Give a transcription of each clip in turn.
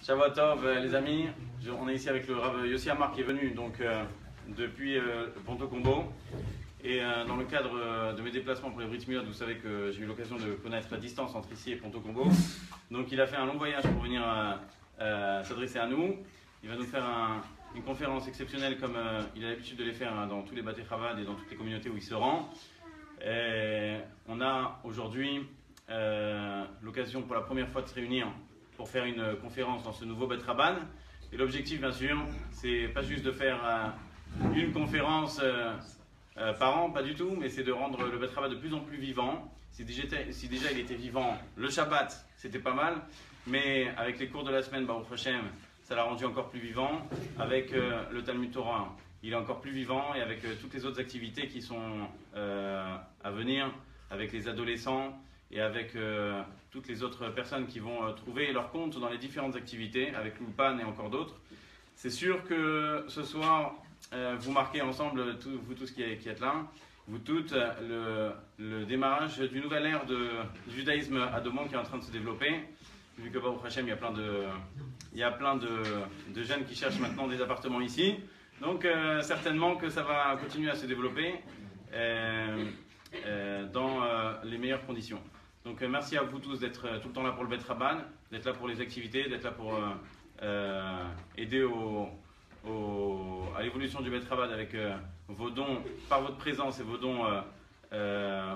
Shabbat Tov, les amis. On est ici avec le Rav Yossi Amar qui est venu depuis Ponto Combo. Et dans le cadre de mes déplacements pour les Brit Milot, vous savez que j'ai eu l'occasion de connaître la distance entre ici et Ponto Combo. Donc il a fait un long voyage pour venir s'adresser à nous. Il va nous faire une conférence exceptionnelle comme il a l'habitude de les faire dans tous les Bate Chabad et dans toutes les communautés où il se rend. Et on a aujourd'hui l'occasion pour la première fois de se réunir pour faire une conférence dans ce nouveau Bet Rabban. Et l'objectif, bien sûr, c'est pas juste de faire une conférence par an, pas du tout, mais c'est de rendre le Bet Rabban de plus en plus vivant. Si déjà il était vivant le Shabbat, c'était pas mal, mais avec les cours de la semaine, Baruch Hashem, ça l'a rendu encore plus vivant. Avec le Talmud Torah, il est encore plus vivant, et avec toutes les autres activités qui sont à venir, avec les adolescents et avec toutes les autres personnes qui vont trouver leur compte dans les différentes activités, avec l'Ulpan et encore d'autres. C'est sûr que ce soir, vous marquez ensemble, vous tous qui êtes là, vous toutes, le démarrage d'une nouvelle ère de judaïsme à deux mondes qui est en train de se développer. Vu que Baruch Hashem, il y a plein de jeunes qui cherchent maintenant des appartements ici. Donc certainement que ça va continuer à se développer dans les meilleures conditions. Donc merci à vous tous d'être tout le temps là pour le Bet Rabban, d'être là pour les activités, d'être là pour aider à l'évolution du Bet Rabban avec vos dons, par votre présence et vos dons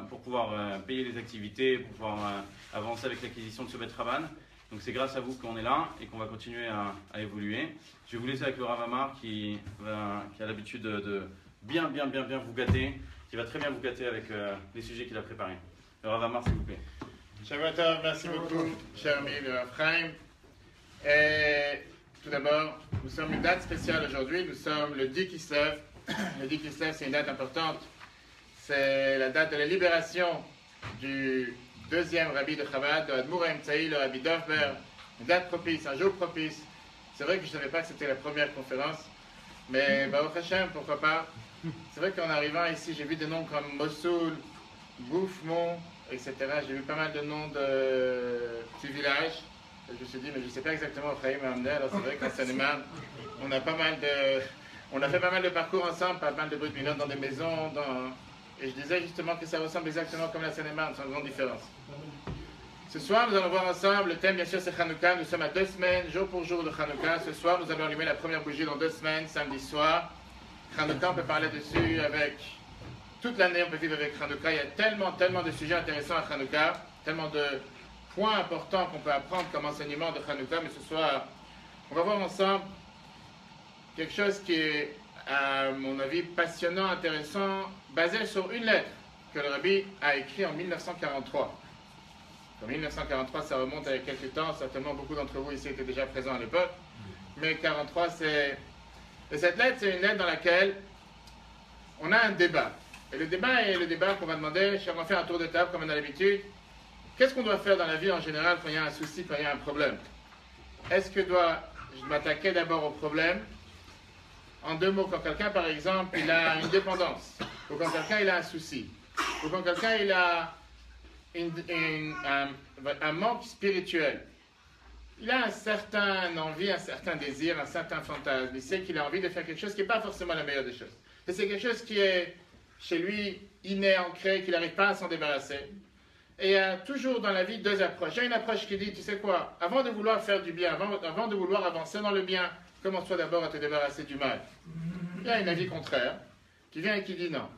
pour pouvoir payer les activités, pour pouvoir avancer avec l'acquisition de ce Bet Rabban. Donc c'est grâce à vous qu'on est là et qu'on va continuer à évoluer. Je vais vous laisser avec le Rav Amar qui a l'habitude de bien vous gâter, qui va très bien vous gâter avec les sujets qu'il a préparés. Le Rav Amar, s'il vous plaît. Shabbat Tov, merci beaucoup, cher ami de Ephraim. Et tout d'abord, nous sommes une date spéciale aujourd'hui, nous sommes le 10 Kislev. Le 10 Kislev, c'est une date importante. C'est la date de la libération du deuxième rabbi de Chabad, de Admour Haïm-Tsaï, le rabbi Dovber. Une date propice, un jour propice. C'est vrai que je ne savais pas que c'était la première conférence, mais Baruch Hashem, pourquoi pas. C'est vrai qu'en arrivant ici, j'ai vu des noms comme Mossoul, Boufmont, etc. J'ai vu pas mal de noms de petits villages. Je me suis dit, mais je ne sais pas exactement où Ephraim m'a amené. Alors c'est vrai qu'en Seine-et-Marne, on a fait pas mal de parcours ensemble, pas mal de Brit Milot dans des maisons. Et je disais justement que ça ressemble exactement comme la Seine-et-Marne, sans grande différence. Ce soir, nous allons voir ensemble, le thème bien sûr c'est Hanouka. Nous sommes à 2 semaines, jour pour jour de Hanouka. Ce soir, nous allons allumer la première bougie dans 2 semaines, samedi soir. Hanouka, on peut parler dessus avec... Toute l'année, on peut vivre avec Hanouka. Il y a tellement de sujets intéressants à Hanouka, tellement de points importants qu'on peut apprendre comme enseignement de Hanouka. Mais ce soir, on va voir ensemble quelque chose qui est, à mon avis, passionnant, intéressant, basé sur une lettre que le Rabbi a écrite en 1943. En 1943, ça remonte à quelques temps. Certainement, beaucoup d'entre vous ici étaient déjà présents à l'époque. Mais 43, c'est... Et cette lettre, c'est une lettre dans laquelle on a un débat. Et le débat est le débat qu'on va demander, on va faire un tour de table comme on a l'habitude. Qu'est-ce qu'on doit faire dans la vie en général quand il y a un souci, quand il y a un problème? Est-ce que je m'attaquer d'abord au problème? En 2 mots, quand quelqu'un par exemple, il a une dépendance, ou quand quelqu'un il a un souci, ou quand quelqu'un il a un manque spirituel, il a un certain envie, un certain désir, un certain fantasme, il sait qu'il a envie de faire quelque chose qui n'est pas forcément la meilleure des choses. Et c'est quelque chose qui est chez lui, inné, ancré, qu'il n'arrive pas à s'en débarrasser. Et il y a toujours dans la vie 2 approches. Il y a une approche qui dit, tu sais quoi, avant de vouloir faire du bien, avant de vouloir avancer dans le bien, commence-toi d'abord à te débarrasser du mal. Il y a une avis contraire, qui vient et qui dit non.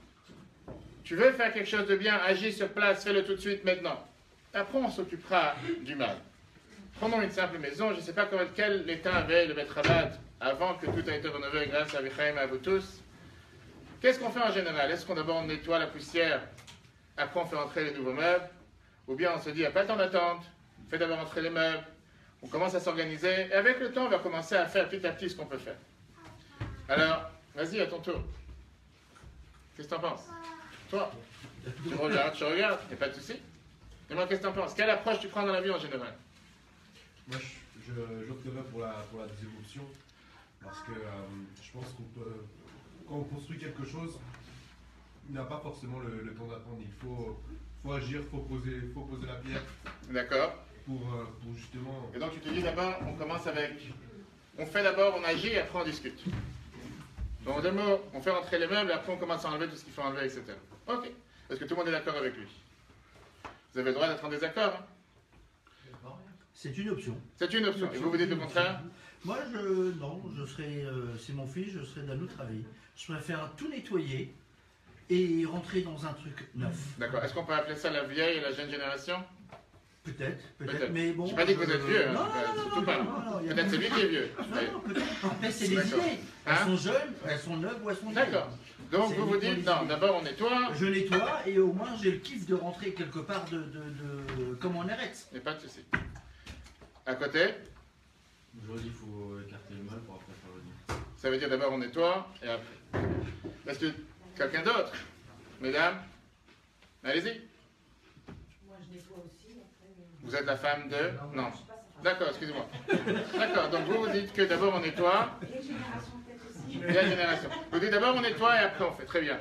Tu veux faire quelque chose de bien, agis sur place, fais-le tout de suite maintenant. Après, on s'occupera du mal. Prenons une simple maison, je ne sais pas quel état avait le Bet Rabban avant que tout a été rénové grâce à Ephraim et à vous tous. Qu'est-ce qu'on fait en général? Est-ce qu'on d'abord nettoie la poussière, après on fait entrer les nouveaux meubles? Ou bien on se dit, il n'y a pas le temps d'attente, on fait d'abord entrer les meubles, on commence à s'organiser, et avec le temps, on va commencer à faire petit à petit ce qu'on peut faire. Alors, vas-y, à ton tour. Qu'est-ce que tu en penses? Toi, tu regardes, il n'y a pas de souci. Dis-moi, qu'est-ce que tu en penses? Quelle approche tu prends dans la vie en général? Moi, j'opterais pour la deuxième option, parce que je pense qu'on peut... Quand on construit quelque chose, il n'a pas forcément le temps d'attendre. Il faut agir, il faut poser la pierre. D'accord. pour justement... Et donc tu te dis d'abord, on commence avec... On fait d'abord, on agit et après on discute. Donc en deux mots, on fait rentrer les meubles et après on commence à enlever tout ce qu'il faut enlever, etc. Ok. Est-ce que tout le monde est d'accord avec lui? Vous avez le droit d'être en désaccord, hein? C'est une option. C'est une option. Et vous vous dites le contraire? Moi, non, je serais, c'est mon fils, je serais d'un autre avis. Je préfère tout nettoyer et rentrer dans un truc neuf. D'accord. Est-ce qu'on peut appeler ça la vieille et la jeune génération? Peut-être, mais bon. Je n'ai pas dit que vous êtes vieux, hein. Non, Surtout pas. peut-être c'est lui qui est vieux. Non, peut-être. Après, c'est les D'accord. idées. Elles Hein? sont jeunes, elles sont neuves ou elles sont vieilles. D'accord. Donc C'est vous vous uniquement dites, les non, idées. d'abord on nettoie, Je nettoie et au moins j'ai le kiff de rentrer quelque part comme en Eretz. et pas de souci. À côté, J'aurais dit qu'il faut écarter le mal pour après faire le nid. ça veut dire d'abord on nettoie et après. Est-ce que quelqu'un d'autre? Mesdames, allez-y. Moi, je nettoie aussi. Après, Vous êtes la femme de... Non. je passe à D'accord, excusez-moi. D'accord, donc vous dites que d'abord on nettoie, les générations peut-être aussi. et la génération. Vous dites d'abord on nettoie et après on fait. Très bien.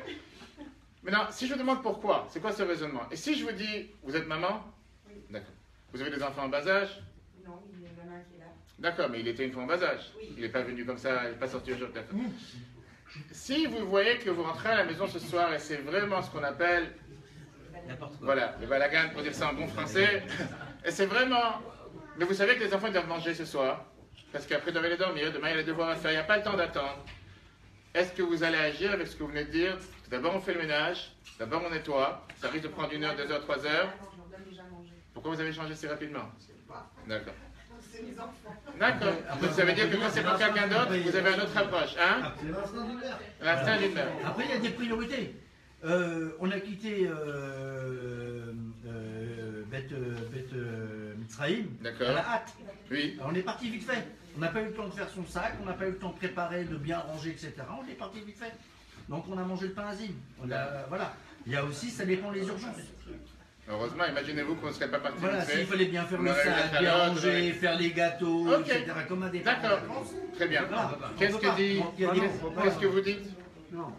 Maintenant, si je vous demande pourquoi, c'est quoi ce raisonnement? Et si je vous dis, vous êtes maman? Oui. D'accord. Vous avez des enfants en bas âge? Non, il y a une maman qui est là. D'accord, mais il était une fois en bas âge. Oui. Il n'est pas venu comme ça, il n'est pas sorti aujourd'hui. D'accord. Si vous voyez que vous rentrez à la maison ce soir et c'est vraiment ce qu'on appelle, N'importe quoi. voilà, le balagan pour dire ça en bon français, et c'est vraiment, mais vous savez que les enfants doivent manger ce soir, parce qu'après ils doivent aller dormir, demain il y a les devoirs à faire, il n'y a pas le temps d'attendre. Est-ce que vous allez agir avec ce que vous venez de dire? D'abord on fait le ménage, d'abord on nettoie, ça risque de prendre 1 heure, 2 heures, 3 heures. Je leur donne déjà à manger. Pourquoi vous avez changé si rapidement? Je sais pas. D'accord. C'est mes enfants. D'accord. Donc ça veut dire que quand c'est pour quelqu'un d'autre, vous avez une autre approche, hein? C'est l'instinct d'une mère. L'instinct d'une mère. Après, il y a des priorités. On a quitté Beth Mitzrayim D'accord. à la hâte. Oui. Alors, on est parti vite fait. On n'a pas eu le temps de faire son sac, on n'a pas eu le temps de préparer, de bien ranger, etc. On est parti vite fait. Donc on a mangé le pain azim. Voilà. Il y a aussi, ça dépend des urgences. Heureusement, imaginez-vous qu'on ne serait pas parti Voilà, vite fait. s'il fallait bien faire On le aurait eu sac, la bien calotte, ranger, ouais. faire les gâteaux, Ok. etc. Comme un départ. D'accord. Très bien. Voilà. Qu'est-ce On peut que pas. dit Donc, il y a des- Qu'est-ce que vous dites? Non.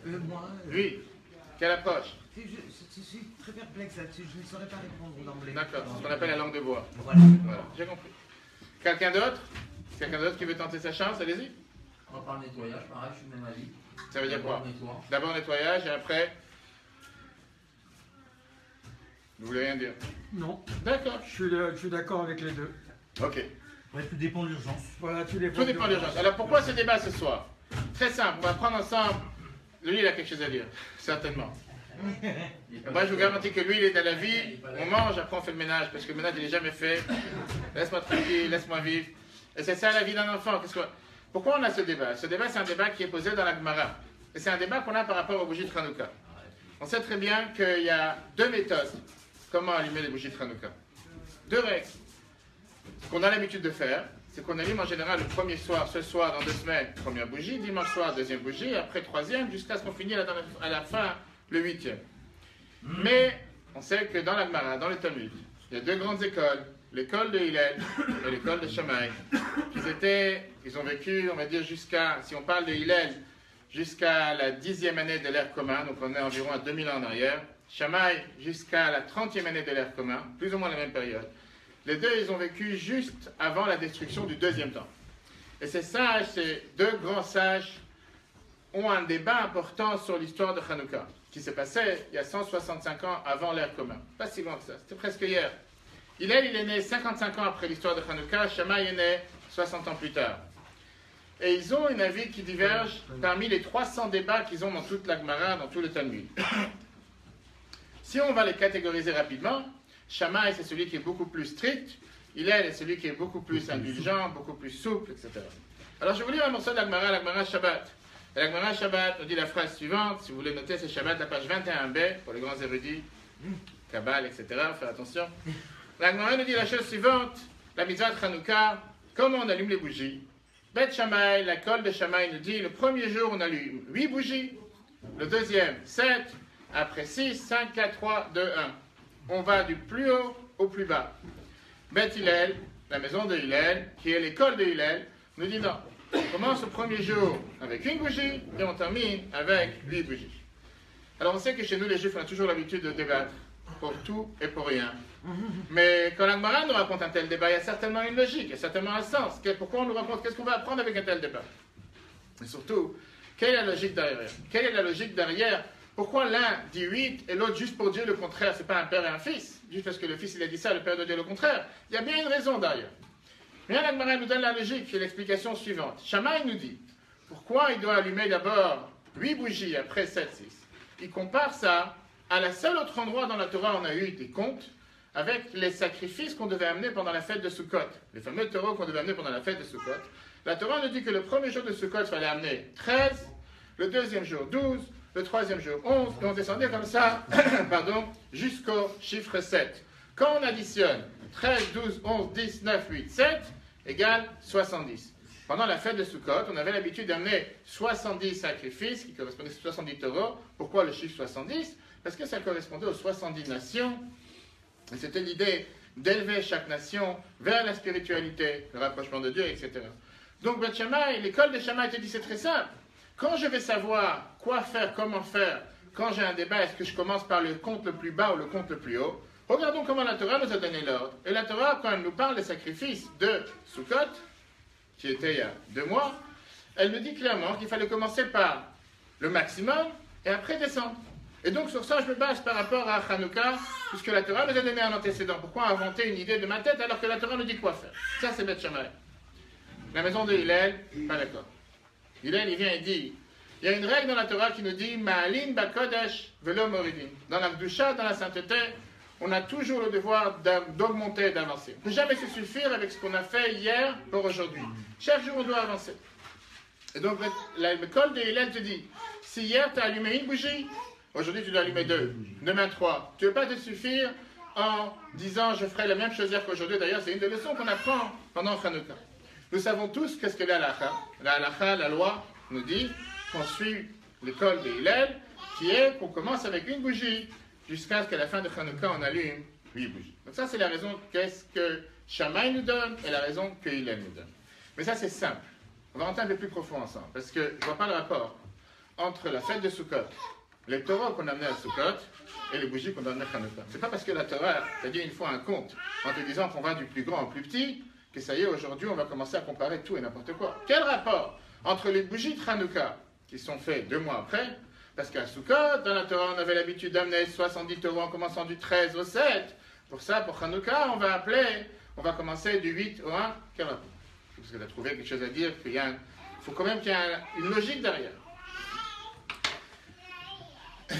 Moi, Oui. Quelle approche? je suis très perplexe là-dessus. Je ne saurais pas répondre d'emblée. D'accord. C'est ce qu'on appelle la langue de bois. Voilà. Voilà. J'ai compris. Quelqu'un d'autre? Quelqu'un d'autre qui veut tenter sa chance? Allez-y. Moi, par le nettoyage, pareil, je suis du même avis. Ça veut dire quoi? On nettoie. D'abord nettoyage et après. Vous voulez rien dire? Non, D'accord. je suis d'accord avec les deux. Ok. Ouais, tout dépend de l'urgence. Voilà, Tout dépend de l'urgence. Alors pourquoi ce débat ce soir? Très simple. On va prendre ensemble. Lui, il a quelque chose à dire. Certainement. Moi, je vous garantis que lui, il est dans la vie. On mange, après on fait le ménage. Parce que le ménage, il n'est jamais fait. Laisse-moi tranquille, laisse-moi vivre. Et c'est ça la vie d'un enfant. Pourquoi on a ce débat? Ce débat, c'est un débat qui est posé dans la Gemara. Et c'est un débat qu'on a par rapport aux bougies de Hanouka. On sait très bien qu'il y a 2 méthodes. Comment allumer les bougies de Hanouka? 2 règles. Ce qu'on a l'habitude de faire, c'est qu'on allume en général le premier soir, ce soir, dans 2 semaines, première bougie, dimanche soir, deuxième bougie, après troisième, jusqu'à ce qu'on finisse à la fin, le 8e. Mais on sait que dans la Gemara, dans le Talmud, il y a 2 grandes écoles, l'école de Hillel et l'école de Shammai. Ils ont vécu, on va dire, jusqu'à, si on parle de Hillel, jusqu'à la 10e année de l'ère commun, donc on est environ à 2000 ans en arrière. Shammai jusqu'à la 30e année de l'ère commun, plus ou moins la même période. Les deux, ils ont vécu juste avant la destruction du 2e temple. Et ces sages, ces 2 grands sages, ont un débat important sur l'histoire de Hanouka, qui s'est passé il y a 165 ans avant l'ère commun. Pas si loin que ça, c'était presque hier. Hillel, il est né 55 ans après l'histoire de Hanouka, Shammai est né 60 ans plus tard. Et ils ont un avis qui diverge parmi les 300 débats qu'ils ont dans toute la Gemara, dans tout le Talmud. Si on va les catégoriser rapidement, Shammai, c'est celui qui est beaucoup plus strict, Hillel est celui qui est beaucoup plus indulgent, beaucoup plus souple, etc. Alors je vais vous lire un morceau de la Gemara Shabbat. Et la Gemara Shabbat nous dit la phrase suivante, si vous voulez noter, c'est Shabbat, la page 21b, pour les grands érudits, Kabbal, etc., faire attention. La Gemara nous dit la chose suivante, la mitzvah de Hanouka, comment on allume les bougies. Beth Shammai, la colle de Shammai nous dit, le premier jour on allume 8 bougies, le deuxième 7, après 6, 5, 4, 3, 2, 1. On va du plus haut au plus bas. Beth Hillel, la maison de Hillel, qui est l'école de Hillel, nous dit non. On commence le premier jour avec 1 bougie et on termine avec 8 bougies. Alors on sait que chez nous les Juifs on a toujours l'habitude de débattre. pour tout et pour rien. Mais quand l'Agmara nous raconte un tel débat, il y a certainement une logique, il y a certainement un sens. Pourquoi on nous raconte, qu'est-ce qu'on va apprendre avec un tel débat? Et surtout, quelle est la logique derrière? Quelle est la logique derrière? Pourquoi l'un dit 8 et l'autre juste pour dire le contraire? C'est pas un père et un fils, juste parce que le fils il a dit ça, le père doit dire le contraire. Il y a bien une raison derrière. Mais l'Agmara nous donne la logique et l'explication suivante. Shammai nous dit, pourquoi il doit allumer d'abord 8 bougies après 7, 6? Il compare ça à la seule autre endroit dans la Torah où on a eu des comptes avec les sacrifices qu'on devait amener pendant la fête de Sukkot. Les fameux taureaux qu'on devait amener pendant la fête de Sukkot. La Torah nous dit que le premier jour de Sukkot, il fallait amener 13, le deuxième jour 12, le troisième jour 11, et on descendait comme ça, jusqu'au chiffre 7. Quand on additionne 13, 12, 11, 10, 9, 8, 7, égale 70. Pendant la fête de Sukkot, on avait l'habitude d'amener 70 sacrifices, qui correspondaient à 70 taureaux. Pourquoi le chiffre 70? Parce que ça correspondait aux 70 nations. Et c'était l'idée d'élever chaque nation vers la spiritualité, le rapprochement de Dieu, etc. Donc, Beth Shammai, l'école de Shammai te dit, c'est très simple. Quand je vais savoir quoi faire, comment faire, quand j'ai un débat, est-ce que je commence par le compte le plus bas ou le compte le plus haut? Regardons comment la Torah nous a donné l'ordre. Et la Torah, quand elle nous parle des sacrifices de Sukkot, qui était il y a 2 mois, elle nous dit clairement qu'il fallait commencer par le maximum et après descendre. Et donc sur ça, je me base par rapport à Hanouka, puisque la Torah nous a donné un antécédent. Pourquoi inventer une idée de ma tête alors que la Torah nous dit quoi faire? Ça, c'est Beth Shammai. La maison de Hillel, pas d'accord. Hillel, il vient et dit, il y a une règle dans la Torah qui nous dit, Ma'alin bakodesh velo moridin. Dans la Kedusha, dans la sainteté, on a toujours le devoir d'augmenter, d'avancer. On ne peut jamais se suffire avec ce qu'on a fait hier pour aujourd'hui. Chaque jour, on doit avancer. Et donc, l'école de Hillel te dit, si hier, tu as allumé une bougie, aujourd'hui, tu dois allumer 2, demain 3. Tu ne veux pas te suffire en disant, je ferai la même chose hier qu'aujourd'hui. D'ailleurs, c'est une des leçons qu'on apprend pendant Hanouka. Nous savons tous qu'est-ce que l'halakha. La halakha, la loi, nous dit qu'on suit l'école de Hillel, qui est qu'on commence avec une bougie, jusqu'à ce qu'à la fin de Hanouka, on allume 8 bougies. Donc ça, c'est la raison qu'est-ce que Shammai nous donne et la raison que Hillel nous donne. Mais ça, c'est simple. On va rentrer un peu plus profond ensemble, parce que je ne vois pas le rapport entre la fête de Sukkot, les taureaux qu'on amenait à Sukkot, et les bougies qu'on amenait à Hanouka. C'est pas parce que la Torah t'a dit une fois un compte, en te disant qu'on va du plus grand au plus petit, que ça y est, aujourd'hui, on va commencer à comparer tout et n'importe quoi. Quel rapport entre les bougies de Hanouka, qui sont faites 2 mois après, parce qu'à Sukkot, dans la Torah, on avait l'habitude d'amener 70 taureaux en commençant du 13 au 7. Pour ça, pour Hanouka, on va commencer du 8 au 1. Quel rapport? Parce que tu as trouvé quelque chose à dire, il faut quand même qu'il y ait une logique derrière.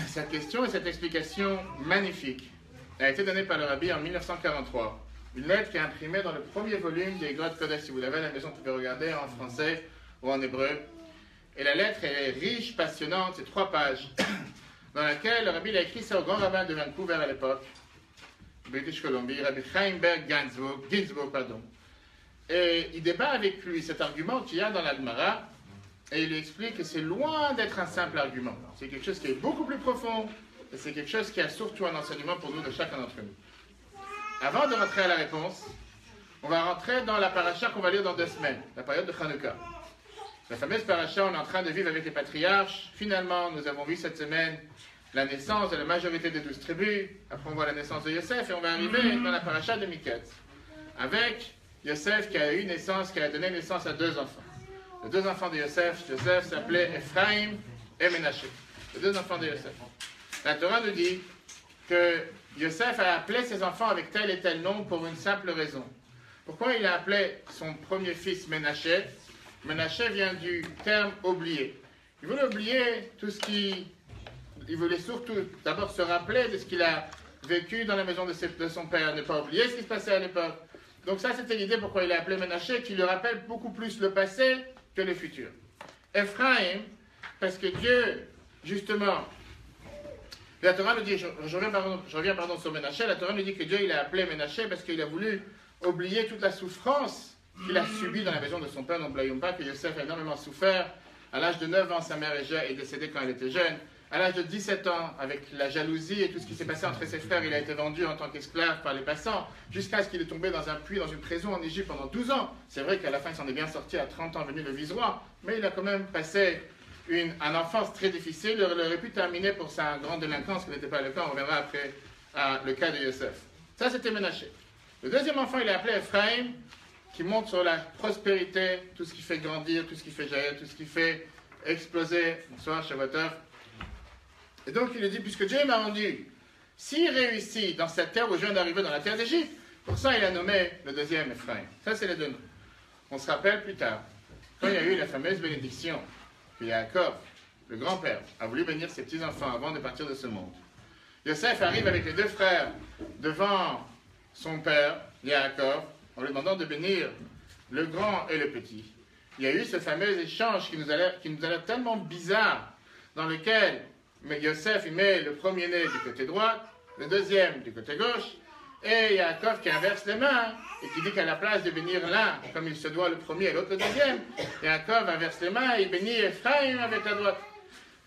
Cette question et cette explication magnifique a été donnée par le Rabbi en 1943. Une lettre qui est imprimée dans le premier volume des Grottes Kodesh. Si vous l'avez à la maison, vous pouvez regarder en français ou en hébreu. Et la lettre est riche, passionnante, c'est 3 pages, dans laquelle le Rabbi a écrit ça au grand rabbin de Vancouver à l'époque, British Columbia, Rabbi Chaim Berg Ginsburg. Et il débat avec lui cet argument qu'il y a dans l'Agmara, et il lui explique que c'est loin d'être un simple argument. C'est quelque chose qui est beaucoup plus profond, et c'est quelque chose qui a surtout un enseignement pour nous, de chacun d'entre nous. Avant de rentrer à la réponse, on va rentrer dans la paracha qu'on va lire dans 2 semaines, la période de Hanouka. La fameuse paracha, on est en train de vivre avec les patriarches. Finalement, nous avons vu cette semaine la naissance de la majorité des 12 tribus. Après, on voit la naissance de Yosef et on va arriver dans la paracha de Miketz. Avec Yosef qui a eu naissance, qui a donné naissance à 2 enfants. Les 2 enfants de Yosef s'appelaient Ephraim et Ménaché. Les 2 enfants de Yosef. La Torah nous dit que Yosef a appelé ses enfants avec tel et tel nom pour une simple raison. Pourquoi il a appelé son premier fils Ménaché? Ménaché vient du terme oublier. Il voulait oublier tout ce qui... Il voulait surtout d'abord se rappeler de ce qu'il a vécu dans la maison de son père, ne pas oublier ce qui se passait à l'époque. Donc ça, c'était l'idée pourquoi il a appelé Ménaché, qui lui rappelle beaucoup plus le passé que le futur. Ephraim, parce que Dieu, justement, la Torah nous dit, je reviens sur Ménaché, la Torah nous dit que Dieu, il a appelé Ménaché parce qu'il a voulu oublier toute la souffrance qu'il a subi dans la maison de son père, n'oublions pas que Yosef a énormément souffert. À l'âge de 9 ans, sa mère est décédée quand elle était jeune. À l'âge de 17 ans, avec la jalousie et tout ce qui s'est passé entre ses frères, il a été vendu en tant qu'esclave par les passants, jusqu'à ce qu'il est tombé dans un puits, dans une prison en Égypte pendant 12 ans. C'est vrai qu'à la fin, il s'en est bien sorti, à 30 ans, venu le vice-roi, mais il a quand même passé une enfance très difficile. Il aurait pu terminer pour sa grande délinquance, qui n'était pas le cas, on reviendra après le cas de Yosef. Ça, c'était Ménaché. Le deuxième enfant, il est appelé Ephraim, qui montre sur la prospérité, tout ce qui fait grandir, tout ce qui fait jaillir, tout ce qui fait exploser. Bonsoir, Shabbatov. Et donc, il lui dit, puisque Dieu m'a rendu, s'il réussit dans cette terre où je viens d'arriver dans la terre d'Égypte, pour ça, il a nommé le deuxième Ephraim. Ça, c'est les deux noms. On se rappelle plus tard, quand il y a eu la fameuse bénédiction, que Yaakov, le grand-père, a voulu bénir ses petits-enfants avant de partir de ce monde. Yosef arrive avec les deux frères devant son père, Yaakov, en lui demandant de bénir le grand et le petit. Il y a eu ce fameux échange qui nous a l'air tellement bizarre, dans lequel Yosef il met le premier-né du côté droit, le deuxième du côté gauche, et Yaakov qui inverse les mains, et qui dit qu'à la place de bénir l'un, comme il se doit le premier et l'autre le deuxième, Yaakov inverse les mains et bénit Ephraim avec la droite.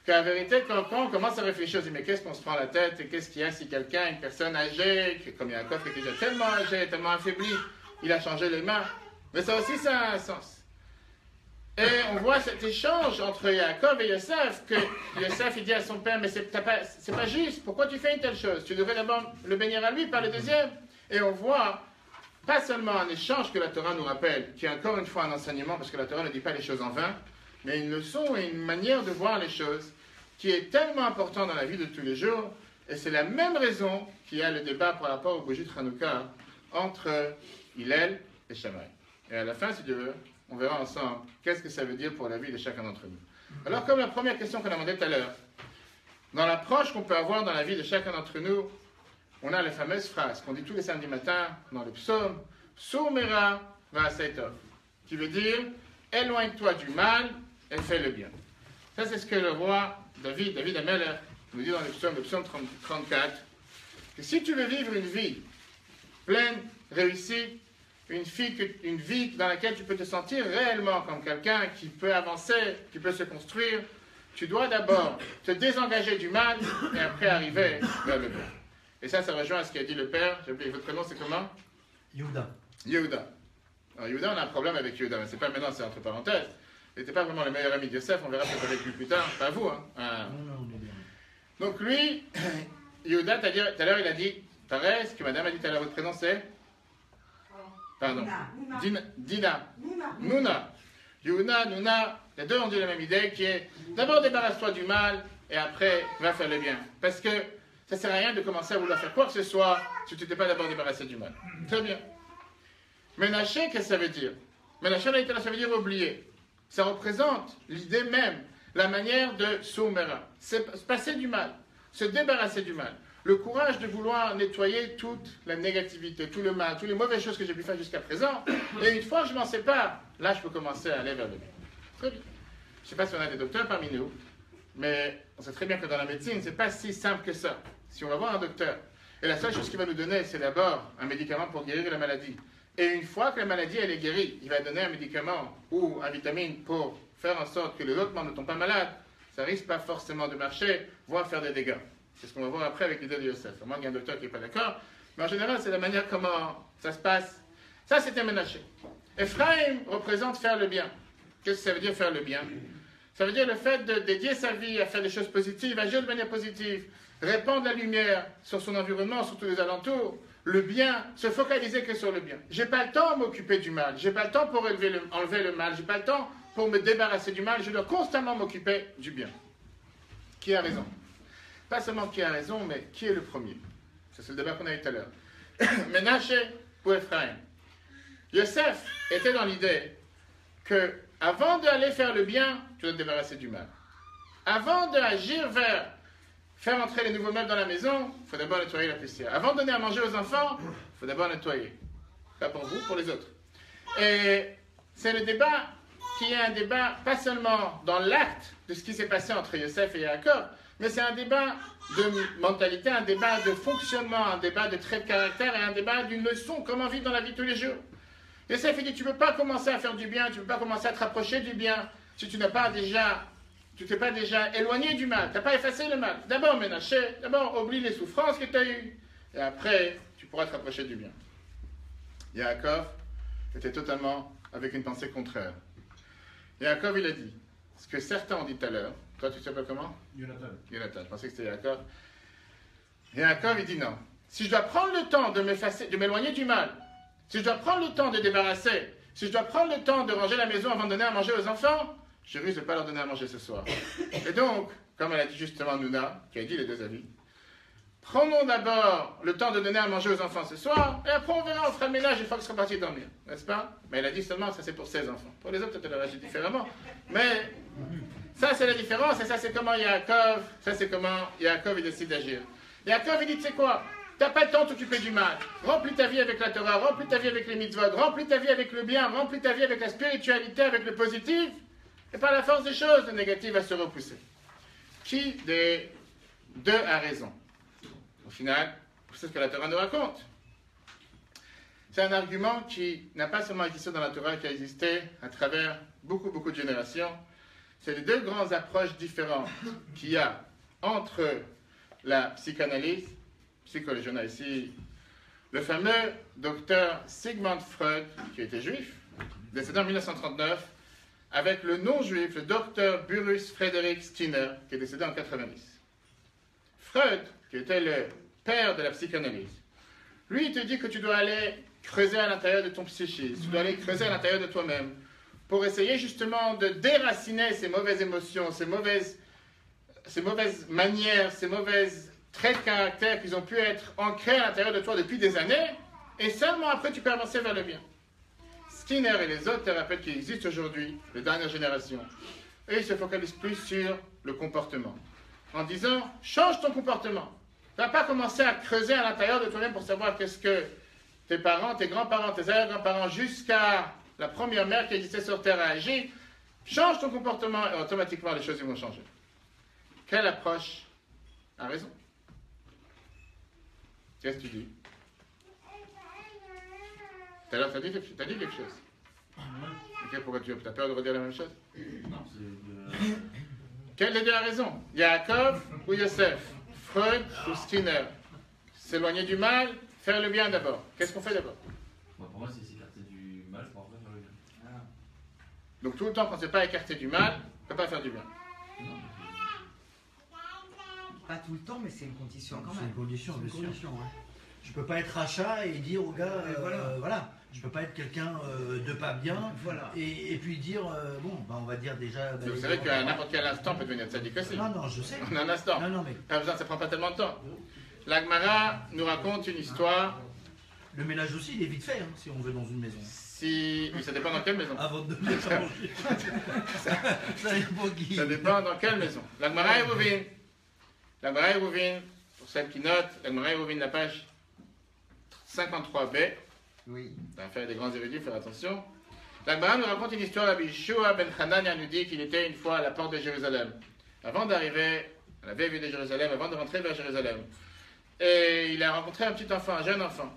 Qu'en vérité, quand on commence à réfléchir, on se dit, mais qu'est-ce qu'on se prend la tête, et qu'est-ce qu'il y a si quelqu'un, une personne âgée, comme Yaakov qui était déjà tellement âgé, tellement affaibli, il a changé les mains. Mais ça aussi, ça a un sens. Et on voit cet échange entre Yaakov et Yosef, que Yosef il dit à son père, mais c'est pas juste, pourquoi tu fais une telle chose? Tu devrais d'abord le bénir à lui par le deuxième. Et on voit pas seulement un échange que la Torah nous rappelle, qui est encore une fois un enseignement, parce que la Torah ne dit pas les choses en vain, mais une leçon et une manière de voir les choses qui est tellement important dans la vie de tous les jours, et c'est la même raison qu'il y a le débat par rapport au bougie de Hanouka entre Hillel et Shammai. Et à la fin, si Dieu veut, on verra ensemble qu'est-ce que ça veut dire pour la vie de chacun d'entre nous. Alors, comme la première question qu'on a demandée tout à l'heure, dans l'approche qu'on peut avoir dans la vie de chacun d'entre nous, on a la fameuse phrase qu'on dit tous les samedis matins dans le psaume, Soumera Va'aseitov, qui veut dire éloigne-toi du mal et fais le bien. Ça, c'est ce que le roi David Ameller, nous dit dans le psaume 34, que si tu veux vivre une vie pleine, réussie, une vie dans laquelle tu peux te sentir réellement comme quelqu'un qui peut avancer, qui peut se construire, tu dois d'abord te désengager du mal et après arriver vers le bien. Et ça rejoint à ce qu'a dit le père. J'ai oublié, votre prénom c'est comment? Yehuda. Yehuda. Alors Yehuda, on a un problème avec Yehuda, mais c'est pas maintenant, c'est entre parenthèses. Il n'était pas vraiment le meilleur ami de Yosef, on verra peut-être avec lui plus tard, pas vous. Hein. Non, on est bien. Donc lui, Yehuda, tout à l'heure il a dit, pareil, ce que madame a dit tout à l'heure, votre prénom c'est? Pardon. Dina. Nouna. Nouna, les deux ont dit la même idée qui est d'abord débarrasse-toi du mal et après va faire le bien. Parce que ça ne sert à rien de commencer à vouloir faire quoi que ce soit si tu t'es pas d'abord débarrassé du mal. Très bien. Ménaché, qu'est-ce que ça veut dire? Ménaché, ça veut dire oublier. Ça représente l'idée même, la manière de soumera. C'est se passer du mal, se débarrasser du mal. Le courage de vouloir nettoyer toute la négativité, tout le mal, toutes les mauvaises choses que j'ai pu faire jusqu'à présent. Et une fois que je m'en sépare, là je peux commencer à aller vers le bien. Très bien. Je ne sais pas si on a des docteurs parmi nous, mais on sait très bien que dans la médecine, ce n'est pas si simple que ça. Si on va voir un docteur, et la seule chose qu'il va nous donner, c'est d'abord un médicament pour guérir la maladie. Et une fois que la maladie elle est guérie, il va donner un médicament ou une vitamine pour faire en sorte que les autres membres ne tombent pas malades. Ça risque pas forcément de marcher, voire faire des dégâts. C'est ce qu'on va voir après avec l'idée de Yosef. À moins qu'il y ait un docteur qui n'est pas d'accord. Mais en général, c'est la manière comment ça se passe. Ça, c'était Ménaché. Ephraim représente faire le bien. Qu'est-ce que ça veut dire faire le bien? Ça veut dire le fait de dédier sa vie à faire des choses positives, agir de manière positive, répandre la lumière sur son environnement, sur tous les alentours, le bien, se focaliser que sur le bien. J'ai pas le temps à m'occuper du mal. J'ai pas le temps pour enlever le mal. J'ai pas le temps pour me débarrasser du mal. Je dois constamment m'occuper du bien. Qui a raison? Pas seulement qui a raison, mais qui est le premier? C'est le débat qu'on a eu tout à l'heure. Ménaché ou Ephraim? Yosef était dans l'idée que avant d'aller faire le bien, tu dois te débarrasser du mal. Avant d'agir vers faire entrer les nouveaux meubles dans la maison, il faut d'abord nettoyer la poussière. Avant de donner à manger aux enfants, il faut d'abord nettoyer. Pas pour vous, pour les autres. Et c'est le débat qui est un débat pas seulement dans l'acte de ce qui s'est passé entre Yosef et Yaakov, mais c'est un débat de mentalité, un débat de fonctionnement, un débat de trait de caractère et un débat d'une leçon, comment vivre dans la vie de tous les jours. Yosef dit, tu ne peux pas commencer à faire du bien, tu ne peux pas commencer à te rapprocher du bien si tu n'es pas déjà éloigné du mal, tu n'as pas effacé le mal. D'abord Ménaché, d'abord oublie les souffrances que tu as eues, et après tu pourras te rapprocher du bien. Yaakov était totalement avec une pensée contraire. Yaakov il a dit, ce que certains ont dit tout à l'heure, toi tu t'appelles comment? Jonathan. Jonathan, je pensais que c'était Yaakov. Yaakov il dit non, si je dois prendre le temps de m'éloigner du mal, si je dois prendre le temps de débarrasser, si je dois prendre le temps de ranger la maison avant de donner à manger aux enfants, je risque de ne pas leur donner à manger ce soir. Et donc, comme elle a dit justement Nouna, qui a dit les deux avis, prenons d'abord le temps de donner à manger aux enfants ce soir, et après on verra, on fera le ménage une fois qu'ils seront partis dormir, n'est-ce pas? Mais elle a dit seulement, ça c'est pour ses enfants. Pour les autres, peut-être elle aurait dit différemment. Mais ça c'est la différence, et ça c'est comment Yaakov, il décide d'agir. Yaakov, il dit, tu sais quoi? T'as pas le temps de t'occuper du mal. Remplis ta vie avec la Torah, remplis ta vie avec les mitzvot, remplis ta vie avec le bien, remplis ta vie avec la spiritualité, avec le positif, et par la force des choses, le négatif va se repousser. Qui des deux a raison? Au final, c'est ce que la Torah nous raconte. C'est un argument qui n'a pas seulement existé dans la Torah, qui a existé à travers beaucoup de générations. C'est les deux grandes approches différentes qu'il y a entre la psychanalyse, psychologie. On a ici le fameux docteur Sigmund Freud, qui était juif, décédé en 1939, avec le non-juif, le docteur Burrus Frederick Skinner, qui est décédé en 1990. Freud, qui était le père de la psychanalyse, lui, il te dit que tu dois aller creuser à l'intérieur de ton psychisme, tu dois aller creuser à l'intérieur de toi-même, pour essayer justement de déraciner ces mauvaises émotions, ces mauvaises manières, ces mauvaises traits de caractère qui ont pu être ancrés à l'intérieur de toi depuis des années, et seulement après tu peux avancer vers le bien. Skinner et les autres thérapeutes qui existent aujourd'hui, les dernières générations, eux, ils se focalisent plus sur le comportement, en disant, change ton comportement. Tu ne vas pas commencer à creuser à l'intérieur de toi-même pour savoir qu'est-ce que tes parents, tes grands-parents, tes arrière-grands-parents, jusqu'à la première mère qui existait sur Terre a agi. Change ton comportement et automatiquement les choses vont changer. Quelle approche a raison? Qu'est-ce que tu dis? Tout à l'heure, tu as dit quelque chose. Ok, pourquoi tu as peur de redire la même chose? Non, c'est... Quel des deux a raison? Yaakov ou Yosef? Freud ou Skinner? S'éloigner du mal, faire le bien d'abord. Qu'est-ce qu'on fait d'abord? Pour moi, c'est s'écarter du mal pour après faire le bien. Donc tout le temps qu'on ne s'est pas écarté du mal, on ne peut pas faire du bien. Pas tout le temps, mais c'est une condition quand C'est même. une condition, C'est une bien sûr. condition, ouais. Je peux pas être rachat et dire au gars, voilà. Je peux pas être quelqu'un de pas bien, Voilà. et puis dire, on va dire déjà... Vous savez qu'à n'importe quel instant, on peut devenir tzaddik aussi. Non, je sais. En un instant. Non, mais Pas besoin, ça prend pas tellement de temps. La Gemara nous raconte une histoire. le ménage aussi, il est vite fait, hein, si on veut dans une maison. Mais ça dépend dans quelle maison. Avant de donner à manger. Ça dépend qui. Ça dépend dans quelle maison. La Gemara Eruvin. La Gemara Eruvin, pour celles qui notent, la Gemara Eruvin, la page 53b. Oui. On va faire des grands érudits, faire attention. La Gemara nous raconte une histoire. Rabbi Shua ben Hanania nous dit qu'il était une fois à la porte de Jérusalem. Avant d'arriver à la vieille ville de Jérusalem, avant de rentrer vers Jérusalem. Et il a rencontré un petit enfant, un jeune enfant.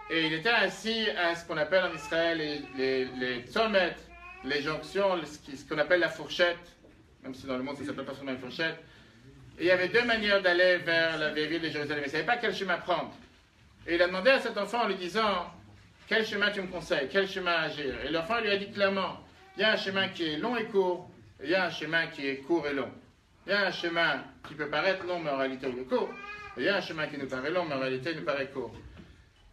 Et il était assis à ce qu'on appelle en Israël les tzolmet, les jonctions, ce qu'on appelle la fourchette, même si dans le monde ça ne s'appelle pas seulement une fourchette. Et il y avait deux manières d'aller vers la vieille ville de Jérusalem. Il ne savait pas quel chemin prendre. Et il a demandé à cet enfant en lui disant, quel chemin tu me conseilles, quel chemin agir? Et l'enfant lui a dit clairement, il y a un chemin qui est long et court, et il y a un chemin qui est court et long. Il y a un chemin qui peut paraître long, mais en réalité il est court. Et il y a un chemin qui nous paraît long, mais en réalité il nous paraît court.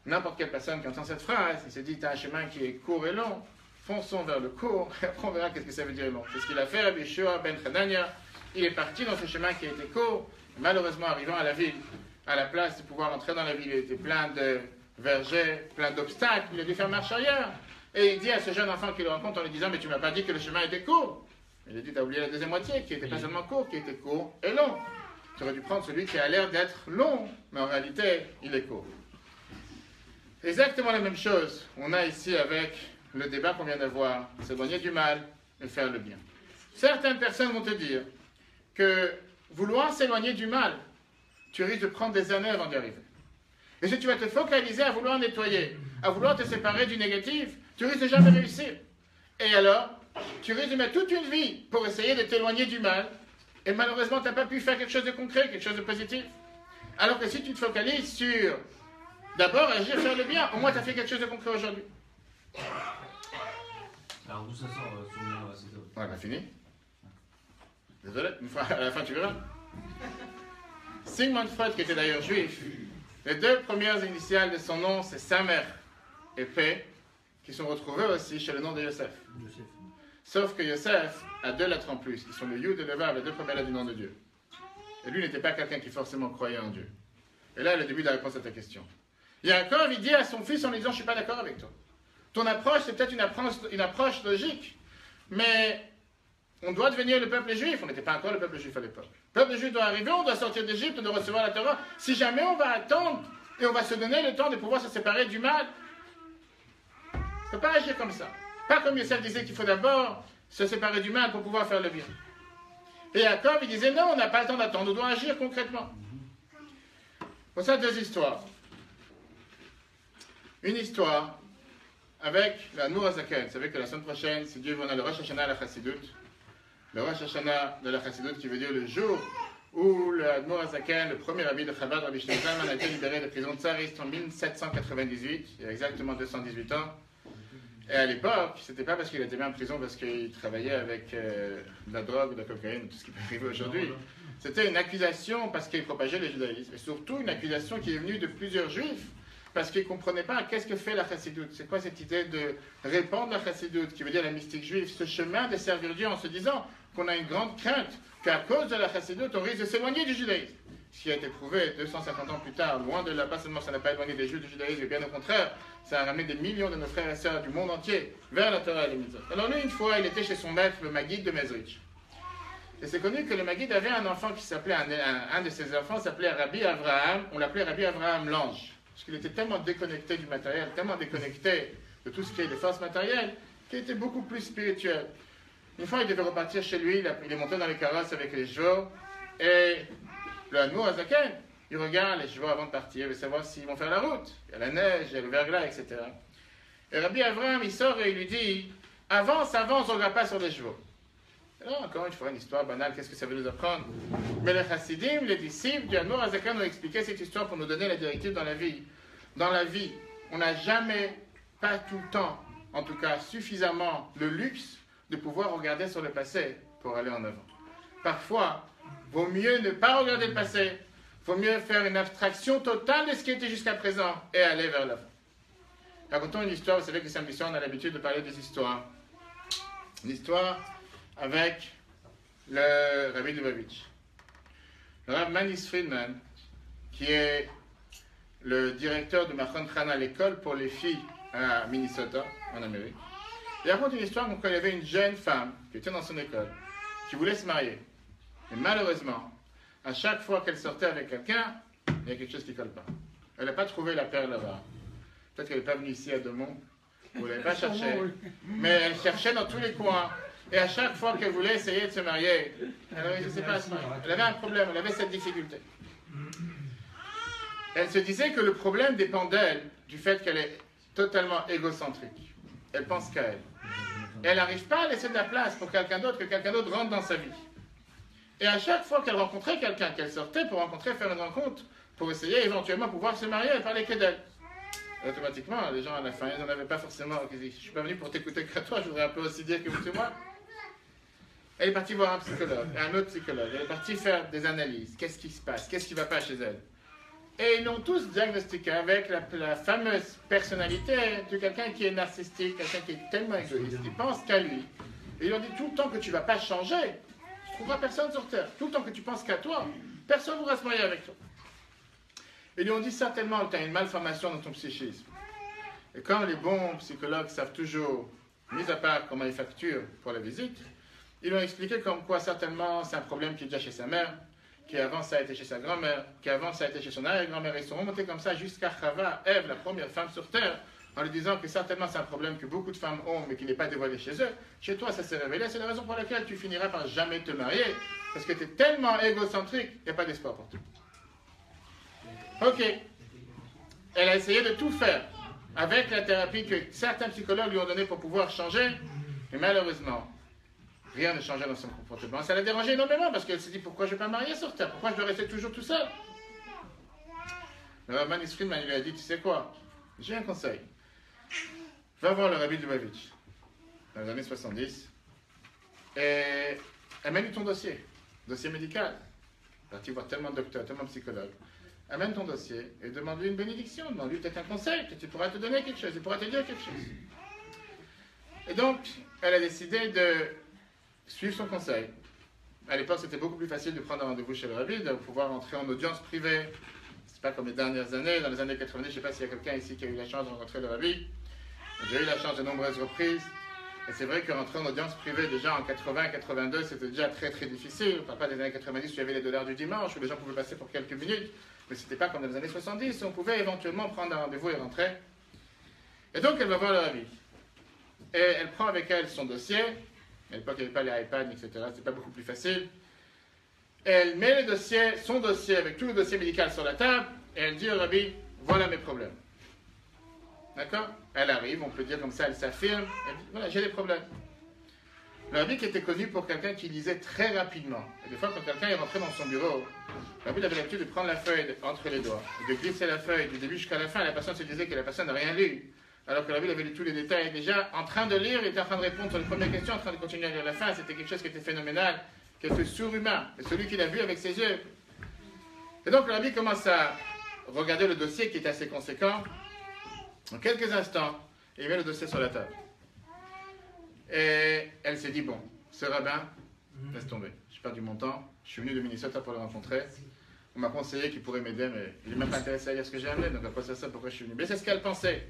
N'importe quelle personne qui entend cette phrase, il se dit, tu as un chemin qui est court et long, fonçons vers le court, et après on verra qu'est-ce que ça veut dire long. C'est ce qu'il a fait, Rabbi Shua ben Hanania. Il est parti dans ce chemin qui était court, et malheureusement arrivant à la ville, à la place de pouvoir entrer dans la ville, il était plein de vergers, plein d'obstacles, il a dû faire marche arrière. Et il dit à ce jeune enfant qui le rencontre en lui disant, mais tu m'as pas dit que le chemin était court. Il a dit, tu as oublié la deuxième moitié, qui était pas seulement court, qui était court et long. Tu aurais dû prendre celui qui a l'air d'être long, mais en réalité, il est court. Exactement la même chose, on a ici avec le débat qu'on vient d'avoir, s'éloigner du mal et faire le bien. Certaines personnes vont te dire que vouloir s'éloigner du mal, tu risques de prendre des années avant d'y arriver. Et si tu vas te focaliser à vouloir nettoyer, à vouloir te séparer du négatif, tu risques de jamais réussir. Et alors, tu risques de mettre toute une vie pour essayer de t'éloigner du mal, et malheureusement, tu n'as pas pu faire quelque chose de concret, quelque chose de positif. Alors que si tu te focalises sur d'abord agir, faire le bien, au moins tu as fait quelque chose de concret aujourd'hui. Alors d'où ça sort sur le c'est top. Ouais, bah fini. Désolé, à la fin tu verras. Sigmund Freud, qui était d'ailleurs juif, Les deux premières initiales de son nom, c'est Samer et P, qui sont retrouvées aussi chez le nom de Yosef. Sauf que Yosef a deux lettres en plus, qui sont le Yud et le Vav, les deux premières lettres du nom de Dieu. Et lui n'était pas quelqu'un qui forcément croyait en Dieu. Et là, le début de la réponse à ta question. Yaakov, il dit à son fils en lui disant, je ne suis pas d'accord avec toi. Ton approche, c'est peut-être une approche logique, mais on doit devenir le peuple juif. On n'était pas encore le peuple juif à l'époque. Le peuple juif doit arriver, on doit sortir d'Égypte, on doit recevoir la Torah. Si jamais on va attendre et on va se donner le temps de pouvoir se séparer du mal, on ne peut pas agir comme ça. Pas comme Yosef disait qu'il faut d'abord se séparer du mal pour pouvoir faire le bien. Et Yaakov, il disait non, on n'a pas le temps d'attendre, on doit agir concrètement. Pour ça, deux histoires. Une histoire avec la Nour Hazaken. Vous savez que la semaine prochaine, si Dieu veut, on a le Rosh Hashanah à la Chassidut. Le Rosh Hashanah de la Chassidut qui veut dire le jour où le Nour Hazaken, le premier rabbi de Chabad, Rabbi Shlomo Zalman, a été libéré de prison tsariste en 1798, il y a exactement 218 ans. Et à l'époque, c'était pas parce qu'il était mis en prison parce qu'il travaillait avec de la drogue, de la cocaïne, tout ce qui peut arriver aujourd'hui. C'était une accusation parce qu'il propageait le judaïsme. Et surtout une accusation qui est venue de plusieurs juifs parce qu'ils ne comprenaient pas qu'est-ce que fait la chassidoute. C'est quoi cette idée de répandre la chassidoute, qui veut dire la mystique juive, ce chemin de servir Dieu en se disant qu'on a une grande crainte qu'à cause de la chassidoute, on risque de s'éloigner du judaïsme. Ce qui a été prouvé 250 ans plus tard, loin de là, pas seulement ça n'a pas éloigné des Juifs du judaïsme, mais bien au contraire, ça a ramené des millions de nos frères et sœurs du monde entier vers la Torah et les mitzvot. Alors lui, une fois, il était chez son maître, le Maguide de Mezrich. Et c'est connu que le Maguide avait un enfant qui s'appelait, un de ses enfants s'appelait Rabbi Avraham, on l'appelait Rabbi Avraham l'ange. Parce qu'il était tellement déconnecté du matériel, tellement déconnecté de tout ce qui est des forces matérielles, qu'il était beaucoup plus spirituel. Une fois, il devait repartir chez lui, il est monté dans les carrosses avec les chevaux, et le Nour Hazaken, il regarde les chevaux avant de partir, il veut savoir s'ils vont faire la route. Il y a la neige, il y a le verglas, etc. Et Rabbi Avraham, il sort et il lui dit, avance, avance, on ne regarde pas sur les chevaux. Et là, encore une fois, une histoire banale, qu'est-ce que ça veut nous apprendre? Mais les chassidim, les disciples du Nour Hazaken ont expliqué cette histoire pour nous donner la directive dans la vie. Dans la vie, on n'a jamais, pas tout le temps, en tout cas suffisamment, le luxe de pouvoir regarder sur le passé pour aller en avant. Parfois, vaut mieux ne pas regarder le passé, vaut mieux faire une abstraction totale de ce qui était jusqu'à présent et aller vers l'avant. Racontons une histoire, vous savez que samedi soir, on a l'habitude de parler des histoires. Une histoire avec le Rabbi Lubavitch. Le Rav Manis Friedman, qui est le directeur de Machon Chana, l'école pour les filles à Minnesota, en Amérique. Il raconte une histoire où il y avait une jeune femme qui était dans son école, qui voulait se marier. Et malheureusement, à chaque fois qu'elle sortait avec quelqu'un, il y a quelque chose qui ne colle pas. Elle n'a pas trouvé la perle là-bas. Peut-être qu'elle n'est pas venue ici à Demont, ou elle n'avait pas cherché. Mais elle cherchait dans tous les coins. Et à chaque fois qu'elle voulait essayer de se marier, elle avait un problème, elle avait cette difficulté. Elle se disait que le problème dépend d'elle, du fait qu'elle est totalement égocentrique. Elle pense qu'à elle. Et elle n'arrive pas à laisser de la place pour quelqu'un d'autre, que quelqu'un d'autre rentre dans sa vie. Et à chaque fois qu'elle rencontrait quelqu'un, qu'elle sortait pour rencontrer, faire une rencontre, pour essayer éventuellement pouvoir se marier, elle parlait que d'elle. Automatiquement, les gens à la fin, ils n'en avaient pas forcément. Je ne suis pas venu pour t'écouter que toi, je voudrais un peu aussi dire que c'est moi. Elle est partie voir un psychologue, un autre psychologue. Elle est partie faire des analyses. Qu'est-ce qui se passe? Qu'est-ce qui ne va pas chez elle? Et ils l'ont tous diagnostiqué avec la fameuse personnalité de quelqu'un qui est narcissique, quelqu'un qui est tellement égoïste. Il pense qu'à lui. Et ils ont dit tout le temps que tu ne vas pas changer, tu ne trouveras personne sur Terre. Tout le temps que tu penses qu'à toi, personne ne voudra se marier avec toi. Ils lui ont dit certainement que tu as une malformation dans ton psychisme. Et comme les bons psychologues savent toujours, mis à part comment ils facturent pour la visite, ils lui ont expliqué comme quoi certainement c'est un problème qui est déjà chez sa mère, qui avant ça a été chez sa grand-mère, qui avant ça a été chez son arrière-grand-mère. Ils sont remontés comme ça jusqu'à Chava, Ève, la première femme sur Terre, en lui disant que certainement c'est un problème que beaucoup de femmes ont, mais qui n'est pas dévoilé chez eux. Chez toi, ça s'est révélé. C'est la raison pour laquelle tu finiras par jamais te marier, parce que tu es tellement égocentrique, il n'y a pas d'espoir pour toi. Ok. Elle a essayé de tout faire, avec la thérapie que certains psychologues lui ont donnée pour pouvoir changer, mais malheureusement, rien ne changeait dans son comportement. Ça l'a dérangé énormément parce qu'elle s'est dit pourquoi je ne vais pas marier sur Terre? Pourquoi je dois rester toujours tout seul? Le Rav Manis Friedman lui a dit tu sais quoi? J'ai un conseil. Va voir le Rabbi Lubavitch dans les années 70 et amène-lui ton dossier médical. Elle est partie voir tellement de docteurs, tellement de psychologues. amène ton dossier et demande-lui une bénédiction, demande-lui peut-être un conseil, peut-être il pourra te donner quelque chose, il pourra te dire quelque chose. Et donc, elle a décidé de suivre son conseil. À l'époque, c'était beaucoup plus facile de prendre un rendez-vous chez le rabbi, de pouvoir entrer en audience privée. C'est pas comme les dernières années, dans les années 90, je ne sais pas s'il y a quelqu'un ici qui a eu la chance de rencontrer le rabbi. J'ai eu la chance de nombreuses reprises. Et c'est vrai que rentrer en audience privée déjà en 80-82, c'était déjà très très difficile. On ne parle pas des années 90 où il y avait les dollars du dimanche, où les gens pouvaient passer pour quelques minutes. Mais ce n'était pas comme dans les années 70, on pouvait éventuellement prendre un rendez-vous et rentrer. Et donc elle va voir le rabbi. Et elle prend avec elle son dossier. À l'époque, il n'y avait pas les iPads, etc. C'était pas beaucoup plus facile. Et elle met le dossier, son dossier avec tout le dossier médical sur la table. Et elle dit au rabbi, voilà mes problèmes. D'accord? Elle arrive, on peut dire comme ça, elle s'affirme. Elle dit, voilà, j'ai des problèmes. Le rabbi qui était connu pour quelqu'un qui lisait très rapidement. Et des fois, quand quelqu'un est rentré dans son bureau, le rabbi avait l'habitude de prendre la feuille entre les doigts, et de glisser la feuille du début jusqu'à la fin. La personne se disait que la personne n'a rien lu. Alors que le rabbi avait lu tous les détails. Déjà, en train de lire, il était en train de répondre sur les premières questions, en train de continuer à lire la fin. C'était quelque chose qui était phénoménal, qui était surhumain. Et celui qui l'a vu avec ses yeux. Et donc, le rabbi commence à regarder le dossier qui est assez conséquent. En quelques instants, il met le dossier sur la table. Et elle s'est dit, bon, ce rabbin, laisse tomber. J'ai perdu mon temps. Je suis venu de Minnesota pour le rencontrer. On m'a conseillé qu'il pourrait m'aider, mais il n'est même pas intéressé à lire ce que j'ai amené. Donc après ça, pourquoi je suis venu? Mais c'est ce qu'elle pensait.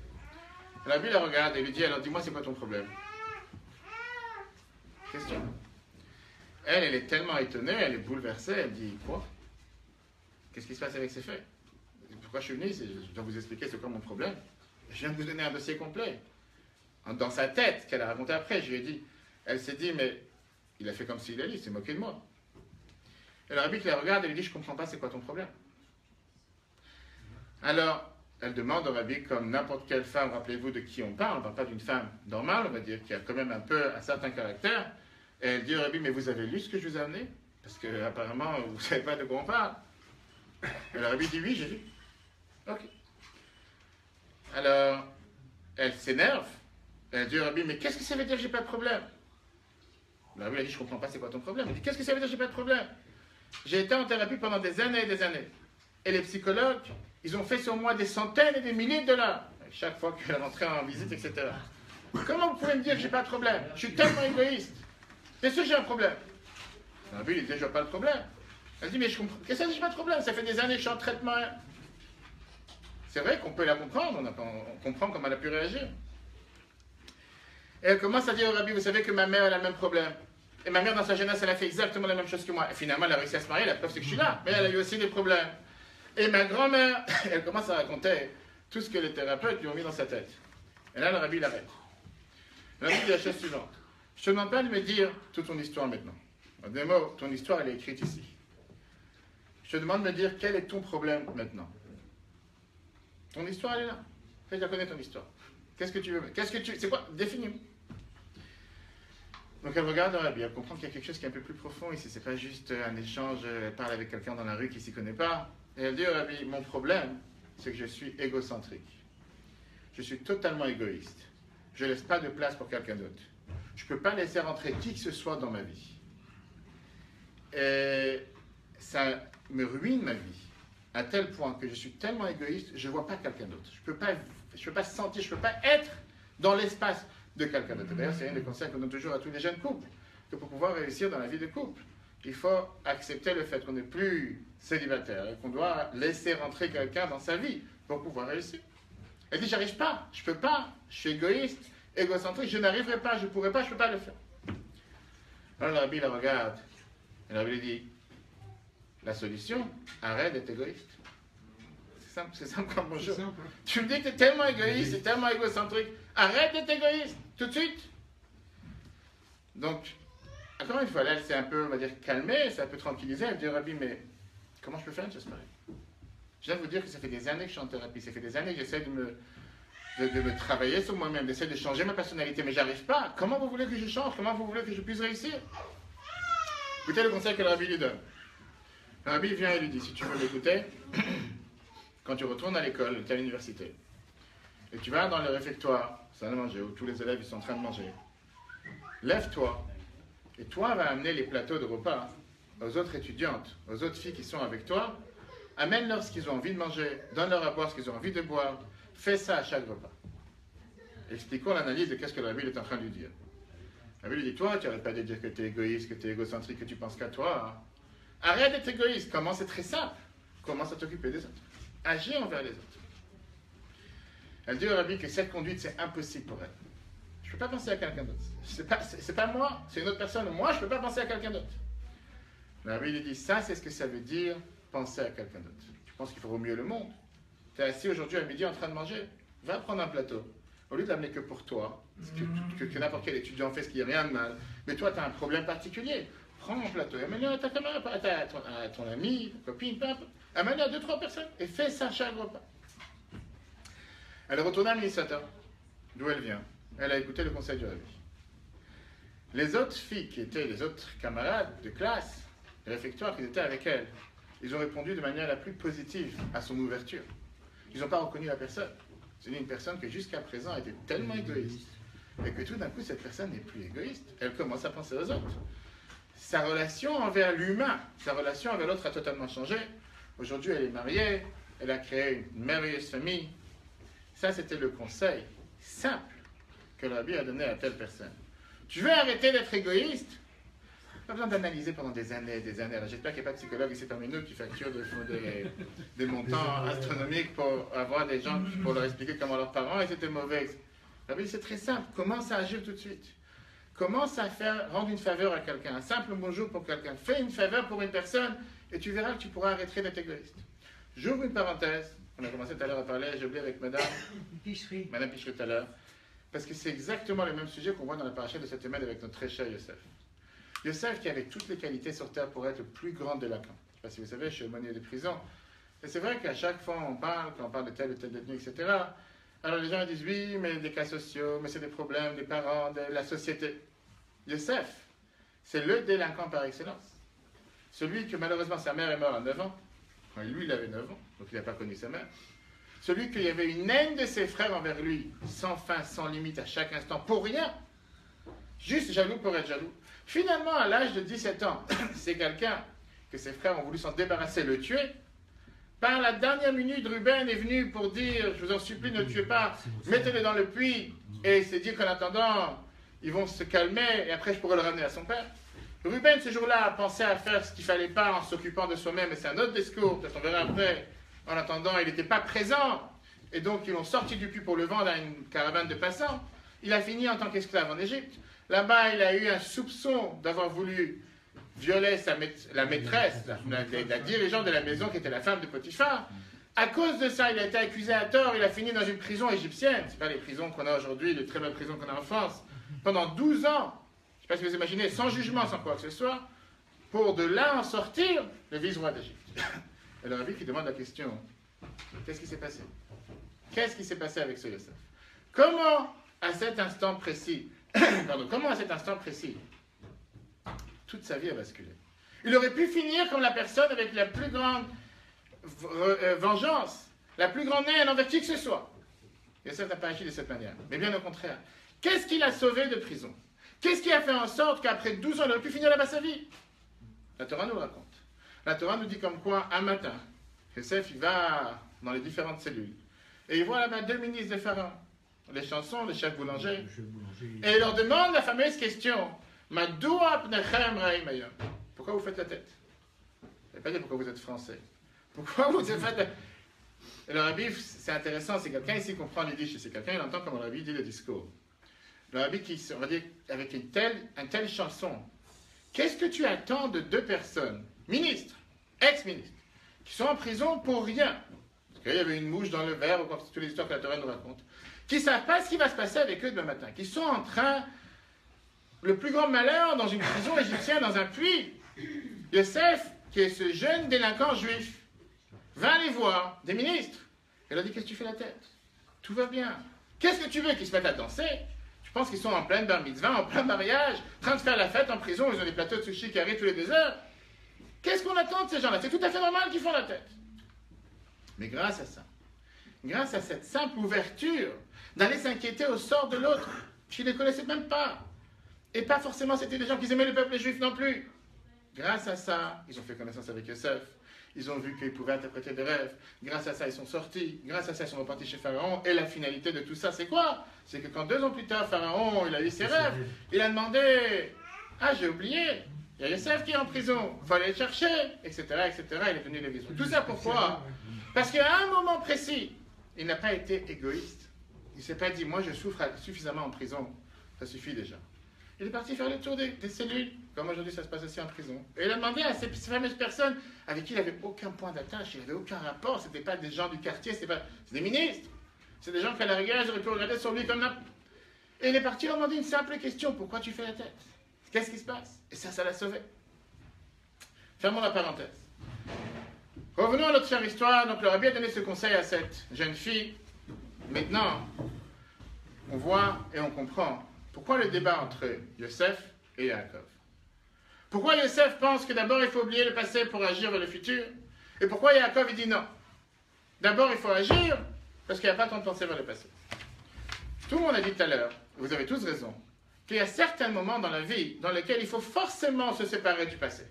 La Bible la regarde et lui dit, alors dis-moi, c'est quoi ton problème? Question. Elle est tellement étonnée, elle est bouleversée, elle dit, quoi? Qu'est-ce qui se passe avec ces feuilles? Pourquoi je suis venu? Je dois vous expliquer c'est quoi mon problème. Je viens de vous donner un dossier complet. Dans sa tête, qu'elle a raconté après, je lui ai dit, elle s'est dit, mais il a fait comme s'il a lu, il s'est moqué de moi. Et le rabbi qui la regarde et lui dit, je comprends pas, c'est quoi ton problème? Alors, elle demande au rabbi, comme n'importe quelle femme, rappelez-vous de qui on parle pas d'une femme normale, on va dire, qui a quand même un peu un certain caractère, et elle dit au rabbi, mais vous avez lu ce que je vous ai amené? Parce que apparemment, vous ne savez pas de quoi on parle. Et le rabbi dit, oui, j'ai lu. Ok. Alors, elle s'énerve. Elle dit au rabbi, mais qu'est-ce que ça veut dire que j'ai pas de problème? Le rabbi a dit, je comprends pas, c'est quoi ton problème? Elle dit, qu'est-ce que ça veut dire que j'ai pas de problème? J'ai été en thérapie pendant des années et des années. Et les psychologues, ils ont fait sur moi des centaines et des milliers de dollars. Chaque fois qu'elle rentrait en visite, etc. Comment vous pouvez me dire que j'ai pas de problème? Je suis tellement égoïste. Bien sûr que j'ai un problème. Le rabbi, il dit, je vois pas de problème. Elle dit, mais je comprends. Qu'est-ce que ça, j'ai pas de problème? Ça fait des années que je suis en traitement. C'est vrai qu'on peut la comprendre, on comprend comment elle a pu réagir. Et elle commence à dire au rabbi, vous savez que ma mère a le même problème. Et ma mère, dans sa jeunesse, elle a fait exactement la même chose que moi. Et finalement, elle a réussi à se marier, la preuve c'est que je suis là. Mais elle a eu aussi des problèmes. Et ma grand-mère, elle commence à raconter tout ce que les thérapeutes lui ont mis dans sa tête. Et là, le rabbi l'arrête. Le rabbi dit la chose suivante. Je te demande pas de me dire toute ton histoire maintenant. En deux mots, ton histoire, elle est écrite ici. Je te demande de me dire quel est ton problème maintenant. Ton histoire, elle est là. Je la connais ton histoire. Qu'est-ce que tu veux? C'est quoi? Définis-moi. Donc elle regarde le rabbi, elle comprend qu'il y a quelque chose qui est un peu plus profond ici. C'est pas juste un échange, elle parle avec quelqu'un dans la rue qui ne s'y connaît pas. Et elle dit au rabbi, mon problème, c'est que je suis égocentrique. Je suis totalement égoïste. Je ne laisse pas de place pour quelqu'un d'autre. Je ne peux pas laisser rentrer qui que ce soit dans ma vie. Et ça me ruine ma vie. À tel point que je suis tellement égoïste, je ne vois pas quelqu'un d'autre. Je ne peux pas sentir, je ne peux pas être dans l'espace de quelqu'un d'autre. D'ailleurs, c'est un des conseils qu'on donne toujours à tous les jeunes couples, que pour pouvoir réussir dans la vie de couple, il faut accepter le fait qu'on n'est plus célibataire et qu'on doit laisser rentrer quelqu'un dans sa vie pour pouvoir réussir. Elle dit, j'arrive pas, je peux pas, je suis égoïste, égocentrique, je n'arriverai pas, je ne pourrai pas, je ne peux pas le faire. Alors le rabbi la regarde, et le rabbi lui dit, la solution, arrête d'être égoïste. C'est simple comme bonjour. Tu me dis que tu es tellement égoïste, et tellement égocentrique, arrête d'être égoïste, tout de suite. Donc, encore une fois, là, elle s'est un peu, on va dire, calmée, elle s'est un peu tranquillisée, elle dit au rabbi, mais comment je peux faire une chose pareille? Je viens de vous dire que ça fait des années que je suis en thérapie, ça fait des années que j'essaie de me travailler sur moi-même, d'essayer de changer ma personnalité, mais j'arrive pas. Comment vous voulez que je change? Comment vous voulez que je puisse réussir? Écoutez le conseil que le rabbi lui donne. Le rabbi vient et lui dit, si tu veux l'écouter, quand tu retournes à l'école, tu es à l'université, et tu vas dans le réfectoire, salle à manger, où tous les élèves ils sont en train de manger, lève-toi, et toi va amener les plateaux de repas aux autres étudiantes, aux autres filles qui sont avec toi, Amène-leur ce qu'ils ont envie de manger, donne-leur à boire ce qu'ils ont envie de boire, fais ça à chaque repas. Expliquons l'analyse de qu'est-ce que la Bible est en train de lui dire. La Bible dit, toi, tu n'arrêtes pas de dire que tu es égoïste, que tu es égocentrique, que tu penses qu'à toi. Hein. Arrête d'être égoïste. Comment? C'est très simple. Commence à t'occuper des autres. Agis envers les autres. Elle dit au Rabbi que cette conduite, c'est impossible pour elle. Je ne peux pas penser à quelqu'un d'autre. C'est pas moi, c'est une autre personne. Moi, je ne peux pas penser à quelqu'un d'autre. Le Rabbi lui dit, ça, c'est ce que ça veut dire, penser à quelqu'un d'autre. Tu penses qu'il faut mieux le monde? Tu es assis aujourd'hui à midi en train de manger. Va prendre un plateau. Au lieu de l'amener que pour toi, que n'importe quel étudiant fait, ce qui n'y a rien de mal, mais toi, tu as un problème particulier. Prends mon plateau et amène-le à ta camarade, à ton ami, ta copine, peu importe. Amène-le à 2-3 personnes et fais ça chaque repas. Elle est retournée à Minnesota, d'où elle vient. Elle a écouté le conseil du Rabbi. Les autres filles qui étaient les autres camarades de classe, de réfectoire, qui étaient avec elle, ils ont répondu de manière la plus positive à son ouverture. Ils n'ont pas reconnu la personne. C'est une personne qui jusqu'à présent était tellement égoïste et que tout d'un coup cette personne n'est plus égoïste. Elle commence à penser aux autres. Sa relation envers l'humain, sa relation envers l'autre a totalement changé. Aujourd'hui elle est mariée, elle a créé une merveilleuse famille. Ça c'était le conseil simple que le Rabbi a donné à telle personne. Tu veux arrêter d'être égoïste? Pas besoin d'analyser pendant des années et des années. Alors, j'espère qu'il n'y a pas de psychologue ici parmi nous qui facture des montants astronomiques pour avoir des gens pour leur expliquer comment leurs parents étaient mauvais. C'est très simple. Commence à agir tout de suite. Commence à rendre une faveur à quelqu'un. Un simple bonjour pour quelqu'un. Fais une faveur pour une personne et tu verras que tu pourras arrêter d'être égoïste. J'ouvre une parenthèse. On a commencé tout à l'heure à parler. J'ai oublié avec Madame Pichery tout à l'heure. Parce que c'est exactement le même sujet qu'on voit dans la paracha de cette semaine avec notre très cher Yosef. Yosef qui avait toutes les qualités sur terre pour être le plus grand délinquant. Je ne sais pas si vous savez, je suis aumônier de prison. Et c'est vrai qu'à chaque fois quand on parle de tel ou tel détenu, etc., alors les gens disent oui, mais des cas sociaux, mais c'est des problèmes des parents, de la société. Yosef, c'est le délinquant par excellence. Celui que malheureusement sa mère est morte à 9 ans. Enfin, lui, il avait 9 ans, donc il n'a pas connu sa mère. Celui qu'il y avait une haine de ses frères envers lui, sans fin, sans limite, à chaque instant, pour rien. Juste jaloux pour être jaloux. Finalement, à l'âge de 17 ans, c'est quelqu'un que ses frères ont voulu s'en débarrasser, le tuer. Par la dernière minute, Ruben est venu pour dire, je vous en supplie, ne le tuez pas, mettez-le dans le puits. Et il s'est dit qu'en attendant, ils vont se calmer et après je pourrai le ramener à son père. Ruben, ce jour-là, a pensé à faire ce qu'il ne fallait pas en s'occupant de soi-même, et c'est un autre discours, peut-être on verra après. En attendant, il n'était pas présent. Et donc, ils l'ont sorti du puits pour le vendre à une caravane de passants. Il a fini en tant qu'esclave en Égypte. Là-bas, il a eu un soupçon d'avoir voulu violer la maîtresse, la dirigeante de la maison qui était la femme de Potiphar. À cause de ça, il a été accusé à tort. Il a fini dans une prison égyptienne. Ce n'est pas les prisons qu'on a aujourd'hui, les très belles prisons qu'on a en France. Pendant 12 ans, je ne sais pas si vous imaginez, sans jugement, sans quoi que ce soit, pour de là en sortir, le vice-roi d'Égypte. Et le Rabbi qui demande la question, qu'est-ce qui s'est passé? Qu'est-ce qui s'est passé avec ce Yosef? Comment, à cet instant précis, toute sa vie a basculé? Il aurait pu finir comme la personne avec la plus grande vengeance, la plus grande haine envers qui que ce soit. Yosef n'a pas agi de cette manière, mais bien au contraire. Qu'est-ce qu'il a sauvé de prison? Qu'est-ce qui a fait en sorte qu'après 12 ans, il aurait pu finir là-bas sa vie? La Torah nous le raconte. La Torah nous dit comme quoi, un matin, Yosef, il va dans les différentes cellules. Et il voit là-bas 2 ministres de Pharaon, les chansons, le chef boulanger. Et il leur demande la fameuse question, pourquoi vous faites la tête? Il n'a pas dit pourquoi vous êtes français. Pourquoi vous faites la tête? Et le Rabbi, c'est intéressant, c'est quelqu'un ici qui comprend les disques, c'est quelqu'un, il entend comment le Rabbi dit le discours. Le Rabbi qui, on va dire, avec une telle chanson, qu'est-ce que tu attends de 2 personnes, ministres, ex-ministres, qui sont en prison pour rien? Parce qu'il y avait une mouche dans le verre, ou comme toutes les histoires que la Torah nous raconte, qui ne savent pas ce qui va se passer avec eux demain matin, qui sont en train, le plus grand malheur, dans une prison égyptienne, dans un puits. Yosef, qui est ce jeune délinquant juif, va les voir, des ministres, et leur dit, qu'est-ce que tu fais la tête? Tout va bien. Qu'est-ce que tu veux qu'ils se mettent à danser? Je pense qu'ils sont en pleine bar mitzvah, en plein mariage, en train de faire la fête en prison, ils ont des plateaux de sushi qui arrivent tous les 2 heures. Qu'est-ce qu'on attend de ces gens-là? C'est tout à fait normal qu'ils font la tête. Mais grâce à ça, grâce à cette simple ouverture d'aller s'inquiéter au sort de l'autre, qui ne les connaissaient même pas, et pas forcément c'était des gens qui aimaient le peuple juif non plus. Grâce à ça, ils ont fait connaissance avec Yosef. Ils ont vu qu'ils pouvaient interpréter des rêves. Grâce à ça, ils sont sortis. Grâce à ça, ils sont repartis chez Pharaon. Et la finalité de tout ça, c'est quoi? C'est que quand 2 ans plus tard, Pharaon, il a eu ses rêves, il a demandé, ah, j'ai oublié, il y a Yosef qui est en prison, il faut aller le chercher, etc., etc. Il est venu les visions. Tout ça pourquoi? Parce qu'à un moment précis, il n'a pas été égoïste. Il ne s'est pas dit, moi je souffre suffisamment en prison, ça suffit déjà. Il est parti faire le tour des cellules, comme aujourd'hui ça se passe aussi en prison. Et il a demandé à ces fameuses personnes avec qui il n'avait aucun point d'attache, il n'avait aucun rapport, ce n'étaient pas des gens du quartier, c'est des ministres. C'est des gens qu'à la rigueur, ils auraient pu regarder sur lui comme n'importe. Et il est parti leur demander une simple question, pourquoi tu fais la tête? Qu'est-ce qui se passe? Et ça l'a sauvé. Fermons la parenthèse. Revenons à notre chère histoire. Donc le rabbi a donné ce conseil à cette jeune fille. Maintenant, on voit et on comprend pourquoi le débat entre Yosef et Yaakov. Pourquoi Yosef pense que d'abord il faut oublier le passé pour agir vers le futur, et pourquoi Yaakov il dit non. D'abord il faut agir parce qu'il n'y a pas tant de penser vers le passé. Tout le monde a dit tout à l'heure, vous avez tous raison, qu'il y a certains moments dans la vie dans lesquels il faut forcément se séparer du passé.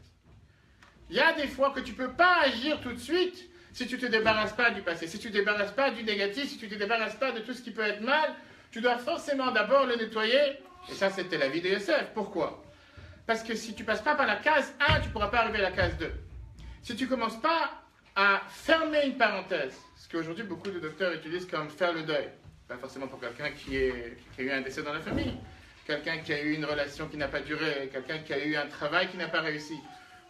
Il y a des fois que tu ne peux pas agir tout de suite si tu ne te débarrasses pas du passé, si tu ne te débarrasses pas du négatif, si tu ne te débarrasses pas de tout ce qui peut être mal, tu dois forcément d'abord le nettoyer. Et ça, c'était la vie de Yosef. Pourquoi? Parce que si tu ne passes pas par la case 1, tu ne pourras pas arriver à la case 2. Si tu ne commences pas à fermer une parenthèse, ce qu'aujourd'hui beaucoup de docteurs utilisent comme faire le deuil, pas forcément pour quelqu'un qui a eu un décès dans la famille, quelqu'un qui a eu une relation qui n'a pas duré, quelqu'un qui a eu un travail qui n'a pas réussi.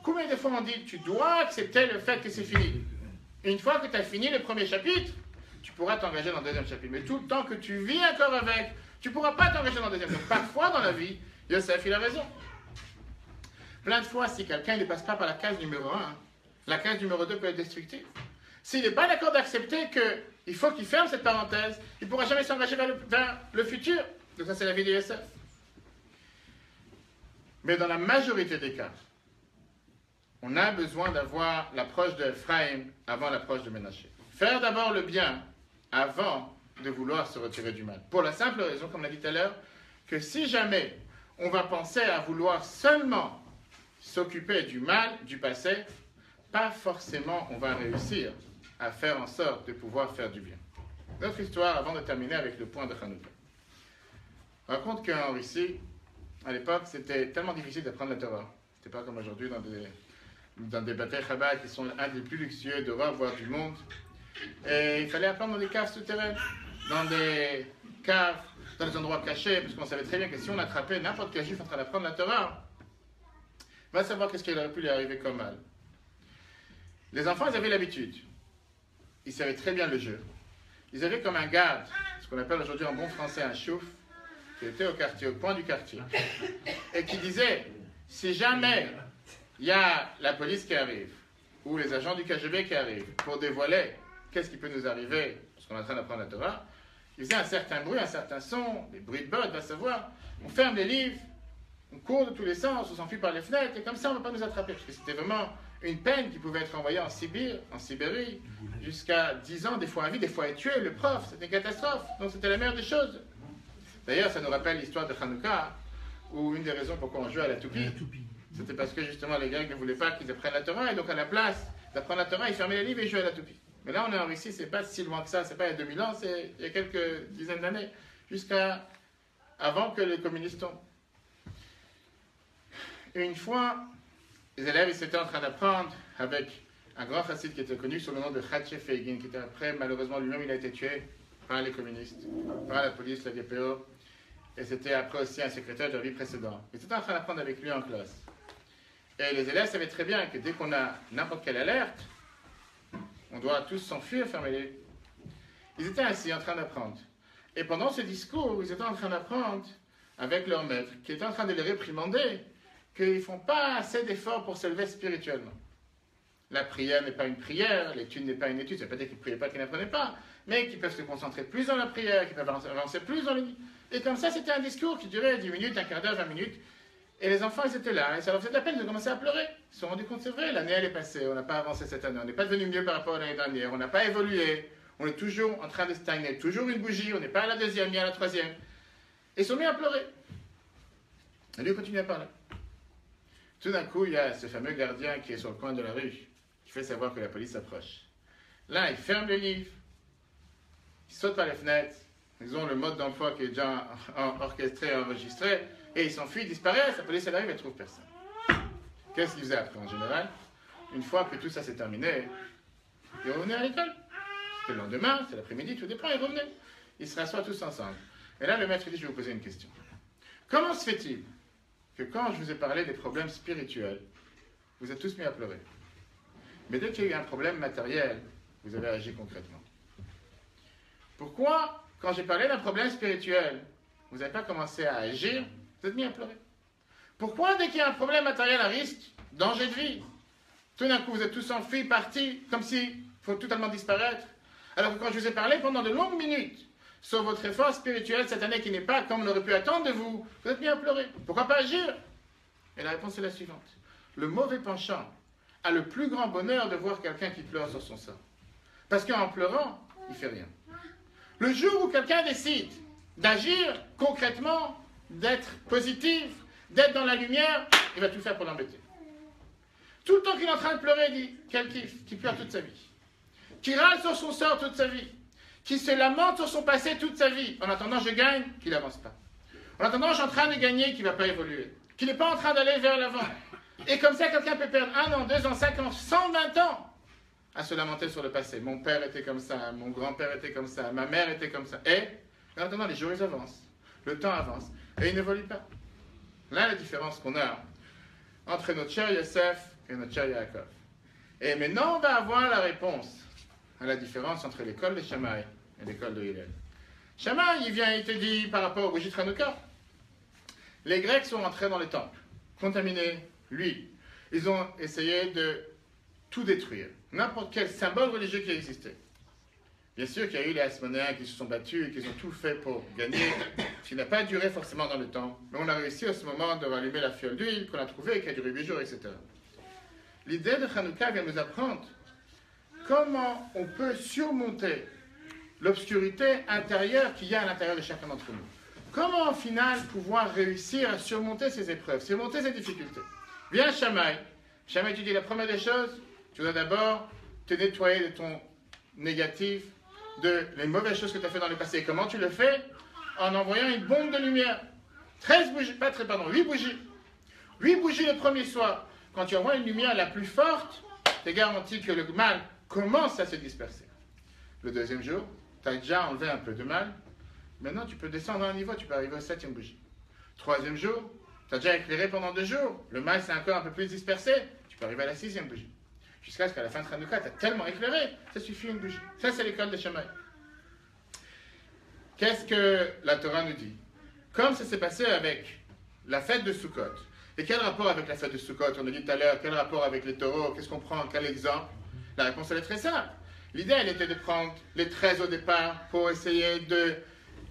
Combien de fois on dit, tu dois accepter le fait que c'est fini? Une fois que tu as fini le premier chapitre, tu pourras t'engager dans le deuxième chapitre. Mais tout le temps que tu vis encore avec, tu ne pourras pas t'engager dans le deuxième. Donc parfois dans la vie, Yosef, il a raison. Plein de fois, si quelqu'un ne passe pas par la case numéro 1, la case numéro 2 peut être destructive. S'il n'est pas d'accord d'accepter qu'il faut qu'il ferme cette parenthèse, il ne pourra jamais s'engager vers le futur. Donc ça, c'est la vie de Yosef. Mais dans la majorité des cas, on a besoin d'avoir l'approche de Ephraim avant l'approche de Ménaché. Faire d'abord le bien avant de vouloir se retirer du mal. Pour la simple raison, comme on l'a dit tout à l'heure, que si jamais on va penser à vouloir seulement s'occuper du mal, du passé, pas forcément on va réussir à faire en sorte de pouvoir faire du bien. Notre histoire, avant de terminer avec le point de Hanouka. On raconte qu'en Russie, à l'époque, c'était tellement difficile d'apprendre la Torah. C'était pas comme aujourd'hui dans des bâtés Chabad qui sont un des plus luxueux d'Europe, voire du monde. Et il fallait apprendre dans des caves souterraines, dans des caves, dans des endroits cachés, parce qu'on savait très bien que si on attrapait n'importe quel juif en train d'apprendre la Torah, va savoir qu'est-ce qui aurait pu lui arriver comme mal. Les enfants, ils avaient l'habitude. Ils savaient très bien le jeu. Ils avaient comme un garde, ce qu'on appelle aujourd'hui en bon français un chouf, qui était au quartier, au coin du quartier, et qui disait, si jamais il y a la police qui arrive, ou les agents du KGB qui arrivent, pour dévoiler qu'est-ce qui peut nous arriver, parce qu'on est en train d'apprendre la Torah, il faisait un certain bruit, un certain son, des bruits de bottes, va savoir, on ferme les livres, on court de tous les sens, on s'enfuit par les fenêtres, et comme ça on ne va pas nous attraper, parce que c'était vraiment une peine qui pouvait être envoyée en Sibérie, jusqu'à 10 ans, des fois à vie, des fois à tuer le prof, c'était une catastrophe, donc c'était la meilleure des choses. D'ailleurs, ça nous rappelle l'histoire de Hanouka, où une des raisons pourquoi on jouait à la toupie, c'était parce que justement les Grecs ne voulaient pas qu'ils apprennent la Torah, et donc à la place d'apprendre la Torah, ils fermaient les livres et ils jouaient à la toupie. Mais là, on est en Russie, c'est pas si loin que ça, c'est pas il y a 2000 ans, c'est il y a quelques dizaines d'années, jusqu'à avant que les communistes tombent. Et une fois, les élèves ils étaient en train d'apprendre avec un grand chassid qui était connu sous le nom de Khatche Feigin, qui était après, malheureusement, lui-même, il a été tué par les communistes, par la police, la GPO, et c'était après aussi un secrétaire de la vie précédente. Ils étaient en train d'apprendre avec lui en classe. Et les élèves savaient très bien que dès qu'on a n'importe quelle alerte, on doit tous s'enfuir, fermer les... Ils étaient assis en train d'apprendre. Et pendant ce discours, ils étaient en train d'apprendre avec leur maître, qui était en train de les réprimander, qu'ils ne font pas assez d'efforts pour s'élever spirituellement. La prière n'est pas une prière, l'étude n'est pas une étude, ça ne veut pas dire qu'ils ne priaient pas, qu'ils n'apprenaient pas, mais qu'ils peuvent se concentrer plus dans la prière, qu'ils peuvent avancer plus dans les... Et comme ça, c'était un discours qui durait 10 minutes, un quart d'heure, 20 minutes. Et les enfants, ils étaient là, et ça leur faisait de la peine de commencer à pleurer. Ils se sont rendus compte, c'est vrai, l'année, elle est passée, on n'a pas avancé cette année, on n'est pas devenu mieux par rapport à l'année dernière, on n'a pas évolué, on est toujours en train de stagner, toujours une bougie, on n'est pas à la deuxième, ni à la troisième. Et ils sont mis à pleurer. Et lui, il continue à parler. Tout d'un coup, il y a ce fameux gardien qui est sur le coin de la rue, qui fait savoir que la police approche. Là, ils ferment le livre, ils sautent par les fenêtres, ils ont le mode d'emploi qui est déjà orchestré, enregistré, et ils s'enfuient, ils disparaissent, la police elle arrive et ne trouve personne. Qu'est-ce qu'ils faisaient après en général? Une fois que tout ça s'est terminé, ils revenaient à l'école. C'était le lendemain, c'était l'après-midi, tout dépend, ils revenaient. Ils se rassoient tous ensemble. Et là, le maître dit, je vais vous poser une question. Comment se fait-il que quand je vous ai parlé des problèmes spirituels, vous êtes tous mis à pleurer? Mais dès qu'il y a eu un problème matériel, vous avez agi concrètement. Pourquoi, quand j'ai parlé d'un problème spirituel, vous n'avez pas commencé à agir, vous êtes mis à pleurer? Pourquoi, dès qu'il y a un problème matériel à risque, danger de vie, tout d'un coup vous êtes tous enfuis, partis, comme s'il faut totalement disparaître? Alors que quand je vous ai parlé pendant de longues minutes sur votre effort spirituel cette année qui n'est pas comme on aurait pu attendre de vous, vous êtes mis à pleurer. Pourquoi pas agir? Et la réponse est la suivante. Le mauvais penchant a le plus grand bonheur de voir quelqu'un qui pleure sur son sort. Parce qu'en pleurant, il ne fait rien. Le jour où quelqu'un décide d'agir concrètement, d'être positif, d'être dans la lumière, il va tout faire pour l'embêter. Tout le temps qu'il est en train de pleurer, il dit quel kiff, qui pleure toute sa vie, qui râle sur son sort toute sa vie, qui se lamente sur son passé toute sa vie. En attendant, je gagne, qu'il n'avance pas. En attendant, je suis en train de gagner, qu'il ne va pas évoluer, qu'il n'est pas en train d'aller vers l'avant. Et comme ça, quelqu'un peut perdre 1 an, 2 ans, 5 ans, 120 ans à se lamenter sur le passé. Mon père était comme ça, mon grand-père était comme ça, ma mère était comme ça. Et en attendant, les jours ils avancent, le temps avance, et ils n'évoluent pas. Là, la différence qu'on a entre notre cher Yosef et notre cher Yaakov. Et maintenant, on va avoir la réponse à la différence entre l'école de Shammai et l'école de Hillel. Shammai, il te dit par rapport au bougie de Hanouka, les Grecs sont rentrés dans les temples, contaminés, lui. Ils ont essayé de tout détruire, n'importe quel symbole religieux qui existait. Bien sûr qu'il y a eu les Hasmonéens qui se sont battus et qui ont tout fait pour gagner, ce qui n'a pas duré forcément dans le temps, mais on a réussi à ce moment d'allumer la fiole d'huile qu'on a trouvée et qui a duré 8 jours, etc. L'idée de Hanouka vient nous apprendre comment on peut surmonter l'obscurité intérieure qu'il y a à l'intérieur de chacun d'entre nous. Comment, au final, pouvoir réussir à surmonter ces épreuves, surmonter ces difficultés. Viens, Shammai. Shammai, tu dis la première des choses, tu dois d'abord te nettoyer de ton négatif, de les mauvaises choses que tu as fait dans le passé. Comment tu le fais? En envoyant une bombe de lumière. 8 bougies. 8 bougies le premier soir. Quand tu envoies une lumière la plus forte, tu es garanti que le mal commence à se disperser. Le deuxième jour, tu as déjà enlevé un peu de mal. Maintenant, tu peux descendre un niveau, tu peux arriver au 7e bougie. 3e jour, tu as déjà éclairé pendant 2 jours. Le mal s'est encore un peu plus dispersé. Tu peux arriver à la 6e bougie. Jusqu'à ce qu'à la fin de Hanouka, tu as tellement éclairé, ça suffit une bougie. Ça, c'est l'école de Shammai. Qu'est-ce que la Torah nous dit? Comme ça s'est passé avec la fête de Sukkot. Et quel rapport avec la fête de Sukkot? On a dit tout à l'heure, quel rapport avec les taureaux? Qu'est-ce qu'on prend? Quel exemple? La réponse, elle est très simple. L'idée, elle était de prendre les 13 au départ pour essayer de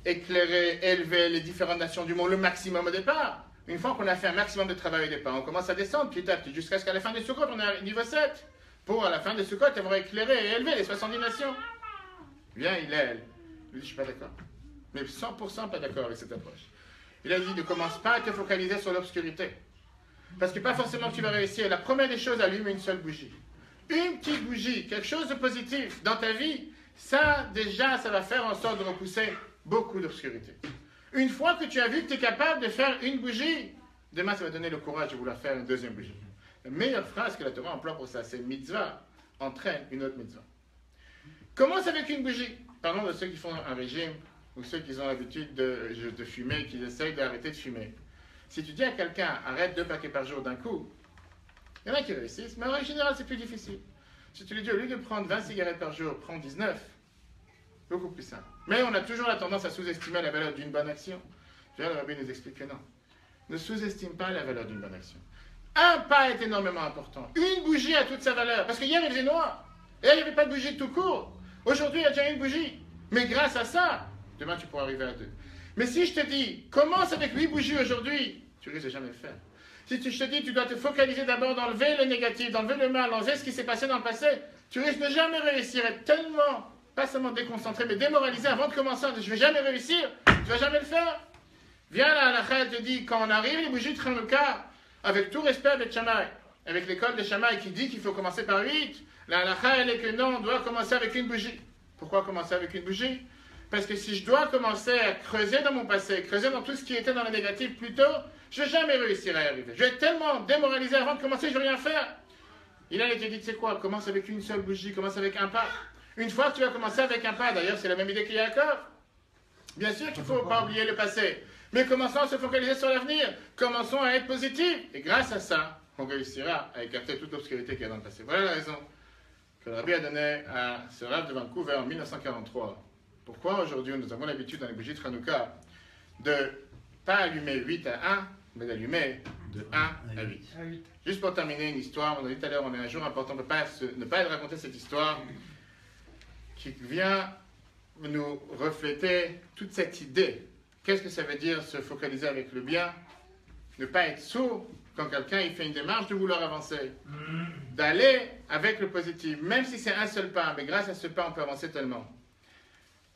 éclairer, élever les différentes nations du monde le maximum au départ. Une fois qu'on a fait un maximum de travail au départ, on commence à descendre petit à petit jusqu'à ce qu'à la fin de Sukkot, on est à niveau 7. Pour à la fin de Sukkot, avoir éclairé et élevé les 70 nations. Viens, Hillel. Il dit, je ne suis pas d'accord. Mais 100% pas d'accord avec cette approche. Il a dit, ne commence pas à te focaliser sur l'obscurité. Parce que pas forcément que tu vas réussir. La première des choses, allume une seule bougie. Une petite bougie, quelque chose de positif dans ta vie, ça, déjà, ça va faire en sorte de repousser beaucoup d'obscurité. Une fois que tu as vu que tu es capable de faire une bougie, demain, ça va donner le courage de vouloir faire une deuxième bougie. La meilleure phrase que la Torah emploie pour ça, c'est mitzvah entraîne une autre mitzvah. Commence avec une bougie. Parlons de ceux qui font un régime ou ceux qui ont l'habitude de fumer, qui essayent d'arrêter de fumer. Si tu dis à quelqu'un, arrête 2 paquets par jour d'un coup, il y en a qui réussissent, mais en général, c'est plus difficile. Si tu lui dis, au lieu de prendre 20 cigarettes par jour, prends 19, beaucoup plus simple. Mais on a toujours la tendance à sous-estimer la valeur d'une bonne action. Le Rabbi nous explique que non. Ne sous-estime pas la valeur d'une bonne action. Un pas est énormément important. Une bougie a toute sa valeur. Parce que hier, il faisait noir. Et là, il n'y avait pas de bougie tout court. Aujourd'hui, il y a déjà une bougie. Mais grâce à ça, demain, tu pourras arriver à 2. Mais si je te dis, commence avec 8 bougies aujourd'hui, tu risques de jamais le faire. Si je te dis, tu dois te focaliser d'abord d'enlever le négatif, d'enlever le mal, d'enlever ce qui s'est passé dans le passé, tu risques de jamais réussir. Être tellement, pas seulement déconcentré, mais démoralisé avant de commencer. Je ne vais jamais réussir. Tu ne vas jamais le faire. Viens là, la Chaya te dit, quand on arrive les bougies de Hanouka, avec tout respect avec Shammai, avec l'école de Shammai qui dit qu'il faut commencer par 8. La halakha, elle est que non, on doit commencer avec une bougie. Pourquoi commencer avec une bougie? Parce que si je dois commencer à creuser dans mon passé, creuser dans tout ce qui était dans le négatif plus tôt, je ne vais jamais réussir à y arriver. Je vais être tellement démoralisé avant de commencer, je ne vais rien faire. Il a été dit, tu sais quoi, commence avec une seule bougie, commence avec un pas. Une fois que tu vas commencer avec un pas, d'ailleurs c'est la même idée qu'il y a Yaakov. Bien sûr qu'il ne faut pas oublier le passé, mais commençons à se focaliser sur l'avenir. Commençons à être positifs. Et grâce à ça, on réussira à écarter toute l'obscurité qu'il y a dans le passé. Voilà la raison que le Rabbi a donnée à ce Rav de Vancouver en 1943. Pourquoi aujourd'hui nous avons l'habitude dans les bougies de Hanouka de ne pas allumer 8 à 1, mais d'allumer de 1 à 8. Juste pour terminer une histoire, on a dit tout à l'heure, on est un jour important, on ne peut pas ne pas raconter cette histoire qui vient nous refléter toute cette idée. Qu'est-ce que ça veut dire se focaliser avec le bien? Ne pas être sourd quand quelqu'un il fait une démarche de vouloir avancer. D'aller avec le positif, même si c'est un seul pas, mais grâce à ce pas, on peut avancer tellement.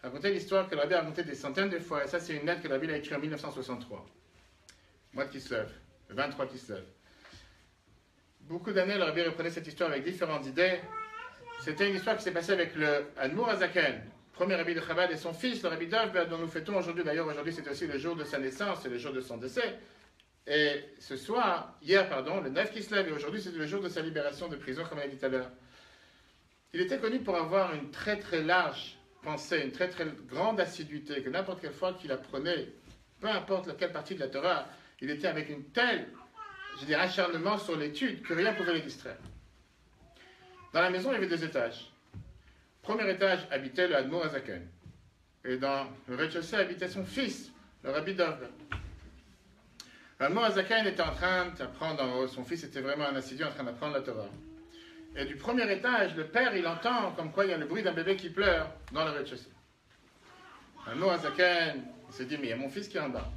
Raconter l'histoire que le Rabbi a racontée des centaines de fois, et ça c'est une lettre que le Rabbi a écrite en 1963. Mois de Kislev, le 23 Kislev. Beaucoup d'années, le Rabbi reprenait cette histoire avec différentes idées. C'était une histoire qui s'est passée avec le Admour Azaken, premier Rabbi de Chabad, et son fils, le Rabbi Dov, dont nous fêtons aujourd'hui. D'ailleurs, aujourd'hui, c'est aussi le jour de sa naissance, c'est le jour de son décès. Et ce soir, hier, le 9 Kislev, et aujourd'hui, c'est le jour de sa libération de prison, comme on a dit tout à l'heure. Il était connu pour avoir une très très large pensée, une très très grande assiduité, que n'importe quelle fois qu'il apprenait, peu importe laquelle partie de la Torah, il était avec une telle, acharnement sur l'étude que rien ne pouvait le distraire. Dans la maison, il y avait 2 étages. Premier étage habitait le Admour Azaken. Et dans le rez-de-chaussée habitait son fils, le Rabbi Dov. L'Admour Azaken était en train d'apprendre en haut. Son fils était vraiment un assidu en train d'apprendre la Torah. Et du premier étage, le père, il entend comme quoi il y a le bruit d'un bébé qui pleure dans le rez-de-chaussée. L'Admour Azaken, il se dit, mais il y a mon fils qui est en bas.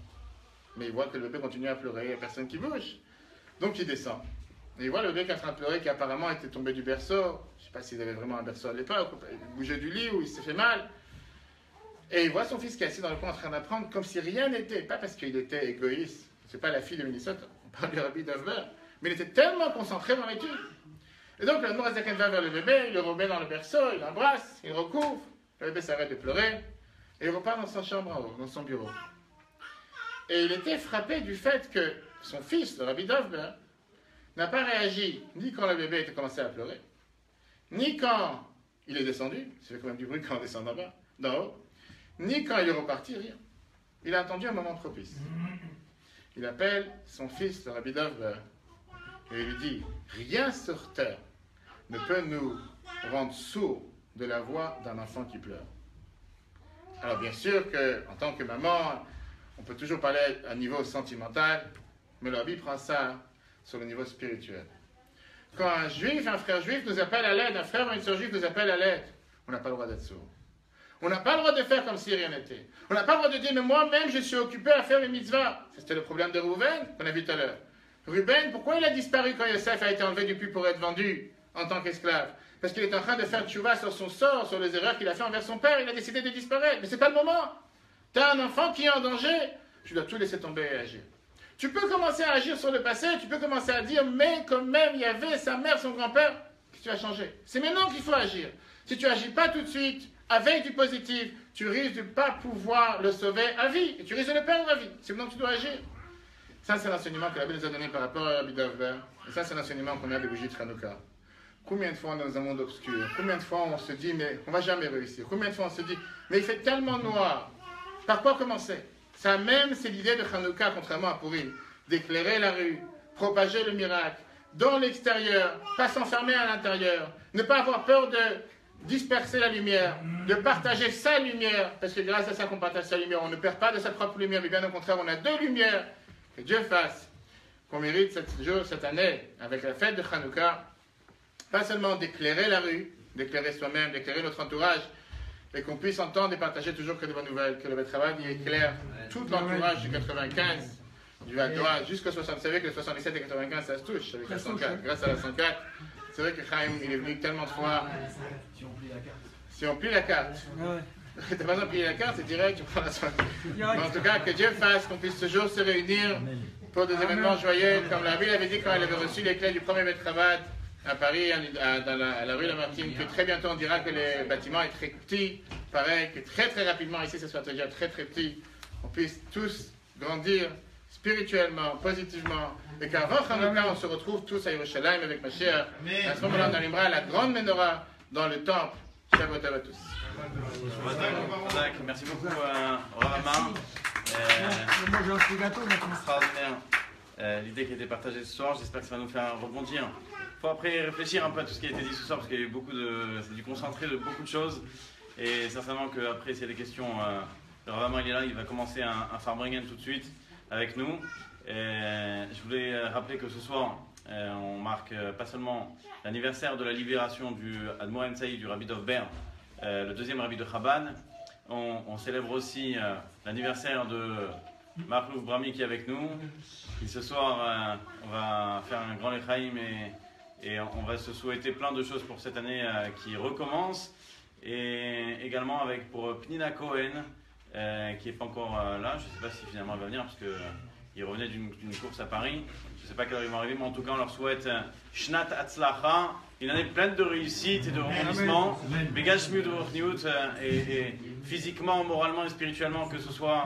Mais il voit que le bébé continue à pleurer, il n'y a personne qui bouge. Donc il descend. Et il voit le bébé qui est en train de pleurer, qui apparemment était tombé du berceau. Je ne sais pas s'il avait vraiment un berceau à l'époque, il bougeait du lit ou il s'est fait mal. Et il voit son fils qui est assis dans le coin en train d'apprendre comme si rien n'était. Pas parce qu'il était égoïste, c'est pas la fille de Minnesota, on parle du Rabbi Dovber, mais il était tellement concentré dans l'étude. Et donc le Admour Azaken va vers le bébé, il le remet dans le berceau, il l'embrasse, il le recouvre, le bébé s'arrête de pleurer, et il repart dans sa chambre en haut, dans son bureau. Et il était frappé du fait que son fils, le Rabbi Dovber, n'a pas réagi ni quand le bébé était commencé à pleurer, ni quand il est descendu, ça fait quand même du bruit quand on descend d'en haut, ni quand il est reparti, rien. Il a attendu un moment propice. Il appelle son fils, le Rabbi Dovber, et il lui dit, rien sur terre ne peut nous rendre sourds de la voix d'un enfant qui pleure. Alors bien sûr qu'en tant que maman, on peut toujours parler à un niveau sentimental, mais le Rabbi prend ça sur le niveau spirituel. Quand un juif, un frère juif nous appelle à l'aide, un frère ou une soeur juive nous appelle à l'aide, on n'a pas le droit d'être sourd. On n'a pas le droit de faire comme si rien n'était. On n'a pas le droit de dire, mais moi-même, je suis occupé à faire les mitzvahs. C'était le problème de Reuven, qu'on a vu tout à l'heure. Reuven, pourquoi il a disparu quand Yosef a été enlevé du puits pour être vendu en tant qu'esclave? Parce qu'il est en train de faire tchouva sur son sort, sur les erreurs qu'il a fait envers son père. Il a décidé de disparaître. Mais ce n'est pas le moment. Tu as un enfant qui est en danger, tu dois tout laisser tomber et agir. Tu peux commencer à agir sur le passé, tu peux commencer à dire, mais quand même, il y avait sa mère, son grand-père, que tu vas changer. C'est maintenant qu'il faut agir. Si tu n'agis pas tout de suite, avec du positif, tu risques de ne pas pouvoir le sauver à vie. Et tu risques de le perdre à vie. C'est maintenant que tu dois agir. Ça, c'est l'enseignement que la Bible nous a donné par rapport à Rabbi Dovber. Et ça, c'est l'enseignement qu'on a des bougies de Hanouka. Combien de fois on est dans un monde obscur? Combien de fois on se dit, mais on ne va jamais réussir? Combien de fois on se dit, mais il fait tellement noir. Par quoi commencer? Ça même, c'est l'idée de Hanouka, contrairement à Purim, d'éclairer la rue, propager le miracle, dans l'extérieur, pas s'enfermer à l'intérieur, ne pas avoir peur de disperser la lumière, de partager sa lumière, parce que grâce à ça qu'on partage sa lumière, on ne perd pas de sa propre lumière, mais bien au contraire, on a 2 lumières. Que Dieu fasse qu'on mérite cette année, avec la fête de Hanouka, pas seulement d'éclairer la rue, d'éclairer soi-même, d'éclairer notre entourage, et qu'on puisse entendre et partager toujours que de bonnes nouvelles, que le travail y éclaire tout l'entourage du 95, du Val d'Oise, jusqu'au 60. Vous savez que le 77 et 95, ça se touche avec la 104. Grâce à la 104, c'est vrai que Chaim, il est venu tellement de fois. Si on plie la carte. Si on plie la carte. T'as pas besoin de plier la carte, c'est direct, tu prends la soirée. Mais en tout cas, que Dieu fasse qu'on puisse toujours se réunir pour des événements joyeux, comme la ville avait dit quand elle avait reçu les clés du premier Betravad à Paris, à la rue Lamartine, que très bientôt on dira que le bâtiment est très petit, pareil, que très très rapidement ici, ce soit déjà très très petit, on puisse tous grandir spirituellement, positivement, et qu'avant Hanouka, on se retrouve tous à Yerushalayim avec Mashiach. À ce moment-là, on allumera la grande menorah dans le temple. Shabbat à tous. Merci beaucoup, Ravama. Moi j'ai un petit gâteau maintenant. Extraordinaire. L'idée qui a été partagée ce soir, j'espère que ça va nous faire rebondir. Il faut après réfléchir un peu à tout ce qui a été dit ce soir, parce qu'il y a eu c'est du concentré de beaucoup de choses. Et certainement qu'après, s'il y a des questions, le Ravama il est là, il va commencer un Farbringen tout de suite avec nous. Et je voulais rappeler que ce soir, on marque pas seulement l'anniversaire de la libération du Admor Saïd, du Rabbi Dov Ber, le deuxième Rabbi de Chabad. On célèbre aussi l'anniversaire de Marc Louf Brami qui est avec nous. Et ce soir, on va faire un grand Lechaïm et on va se souhaiter plein de choses pour cette année qui recommence. Et également avec pour Pnina Cohen, qui n'est pas encore là. Je ne sais pas si finalement elle va venir parce qu'il revenait d'une course à Paris. Je ne sais pas quand ils vont arriver, mais en tout cas on leur souhaite Shnat Atzlacha, une année pleine de réussite et de rebondissement. Begashmiut Ruchniut, et physiquement, moralement et spirituellement, que ce soit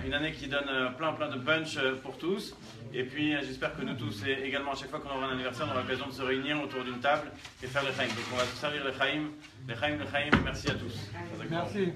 une année qui donne plein de punch pour tous. Et puis j'espère que nous tous, et également à chaque fois qu'on aura un anniversaire, on aura l'occasion de se réunir autour d'une table et faire le Chaim. Donc on va se servir le Chaim, et merci à tous. Merci.